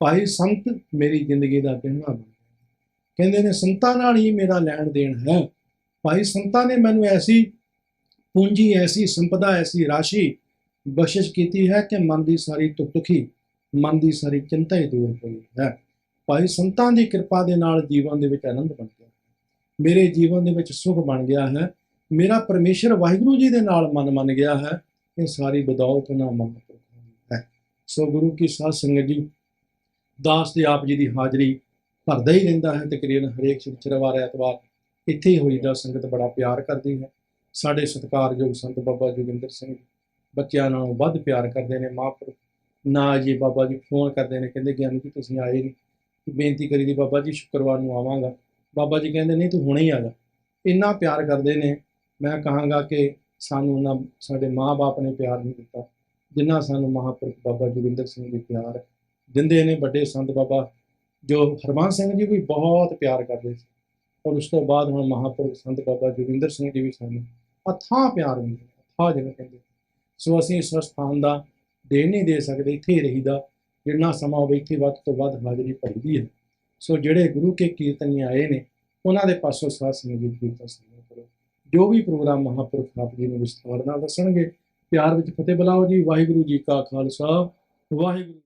भाई संत मेरी जिंदगी का गहना बन गया। कहते ने संतां नाल ही मेरा लैण देण है। भाई संतां ने मैनू ऐसी पूंजी, ऐसी संपदा, ऐसी राशि बख्शिश की है कि मन की सारी दुखी, मन की सारी चिंता ही दूर हुई है। भाई संतां की कृपा के नाल जीवन के आनंद बन गया, मेरे जीवन के सुख बन गया है, मेरा परमेश्वर वाहिगुरु जी के नाल मन मन गया है। ये सारी बदौलत ना महापुरखों है। सो गुरु की साध संगत जी, दास ते आप जी की हाजरी भरदा ही रहिंदा है। तकरीबन हरेक शनिचरवार ऐतवार इत्थे ही होईदा। संगत बड़ा प्यार करती है। ਸਾਡੇ ਸਤਿਕਾਰਯੋਗ ਸੰਤ ਬਾਬਾ ਜੋਗਿੰਦਰ ਸਿੰਘ ਬੱਚਿਆਂ ਨਾਲੋਂ ਵੱਧ ਪਿਆਰ ਕਰਦੇ ਨੇ। ਮਹਾਂਪੁਰਖ ਨਾ ਜੀ ਬਾਬਾ ਜੀ ਫੋਨ ਕਰਦੇ ਨੇ, ਕਹਿੰਦੇ ਗਿਆਨੀ ਜੀ ਤੁਸੀਂ ਆਏ ਨਹੀਂ, ਬੇਨਤੀ ਕਰੀ ਦੀ ਬਾਬਾ ਜੀ ਸ਼ੁੱਕਰਵਾਰ ਨੂੰ ਆਵਾਂਗਾ। ਬਾਬਾ ਜੀ ਕਹਿੰਦੇ ਨਹੀਂ ਤੂੰ ਹੁਣੇ ਹੀ ਆ ਜਾ। ਇੰਨਾ ਪਿਆਰ ਕਰਦੇ ਨੇ। ਮੈਂ ਕਹਾਂਗਾ ਕਿ ਸਾਨੂੰ ਉਹਨਾਂ ਸਾਡੇ ਮਾਂ-ਬਾਪ ਨੇ ਪਿਆਰ ਨਹੀਂ ਦਿੱਤਾ ਜਿੰਨਾ ਸਾਨੂੰ ਮਹਾਂਪੁਰਖ ਬਾਬਾ ਜੋਗਿੰਦਰ ਸਿੰਘ ਜੀ ਪਿਆਰ ਦਿੰਦੇ ਨੇ। ਵੱਡੇ ਸੰਤ ਬਾਬਾ ਜੋ ਹਰਬੰਸ ਸਿੰਘ ਜੀ ਵੀ ਬਹੁਤ ਪਿਆਰ ਕਰਦੇ ਸੀ, ਔਰ ਉਸ ਤੋਂ ਬਾਅਦ ਹੁਣ ਮਹਾਂਪੁਰਖ ਸੰਤ ਬਾਬਾ ਜੋਗਿੰਦਰ ਸਿੰਘ ਜੀ ਵੀ ਸਾਨੂੰ ਅਥਾਹ ਪਿਆਰ ਦਿੰਦੇ, ਅਥਾਹ ਜਿਹਨੂੰ ਕਹਿੰਦੇ। ਸੋ ਅਸੀਂ ਇਸ ਸਥਾਨ ਦਾ ਦੇ ਨਹੀਂ ਦੇ ਸਕਦੇ, ਇੱਥੇ ਹੀ ਰਹੀਦਾ। ਜਿੰਨਾ ਸਮਾਂ ਹੋਵੇ ਇੱਥੇ ਵੱਧ ਤੋਂ ਵੱਧ ਹਾਜ਼ਰੀ ਭਰੀਦੀ ਹੈ। ਸੋ ਜਿਹੜੇ ਗੁਰੂ ਕੇ ਕੀਰਤਨੀ ਆਏ ਨੇ ਉਹਨਾਂ ਦੇ ਪਾਸੋਂ ਸਾਧ ਸੰਗਤ ਜੀ ਕੀਰਤਨ ਸਰਵਣ ਕਰੋ। ਜੋ ਵੀ ਪ੍ਰੋਗਰਾਮ ਮਹਾਂਪੁਰਖ ਆਪ ਜੀ ਨੂੰ ਵਿਸਥਾਰ ਨਾਲ ਦੱਸਣਗੇ। ਪਿਆਰ ਵਿੱਚ ਫਤਿਹ ਬੁਲਾਓ ਜੀ। ਵਾਹਿਗੁਰੂ ਜੀ ਕਾ ਖਾਲਸਾ, ਵਾਹਿਗੁਰੂ।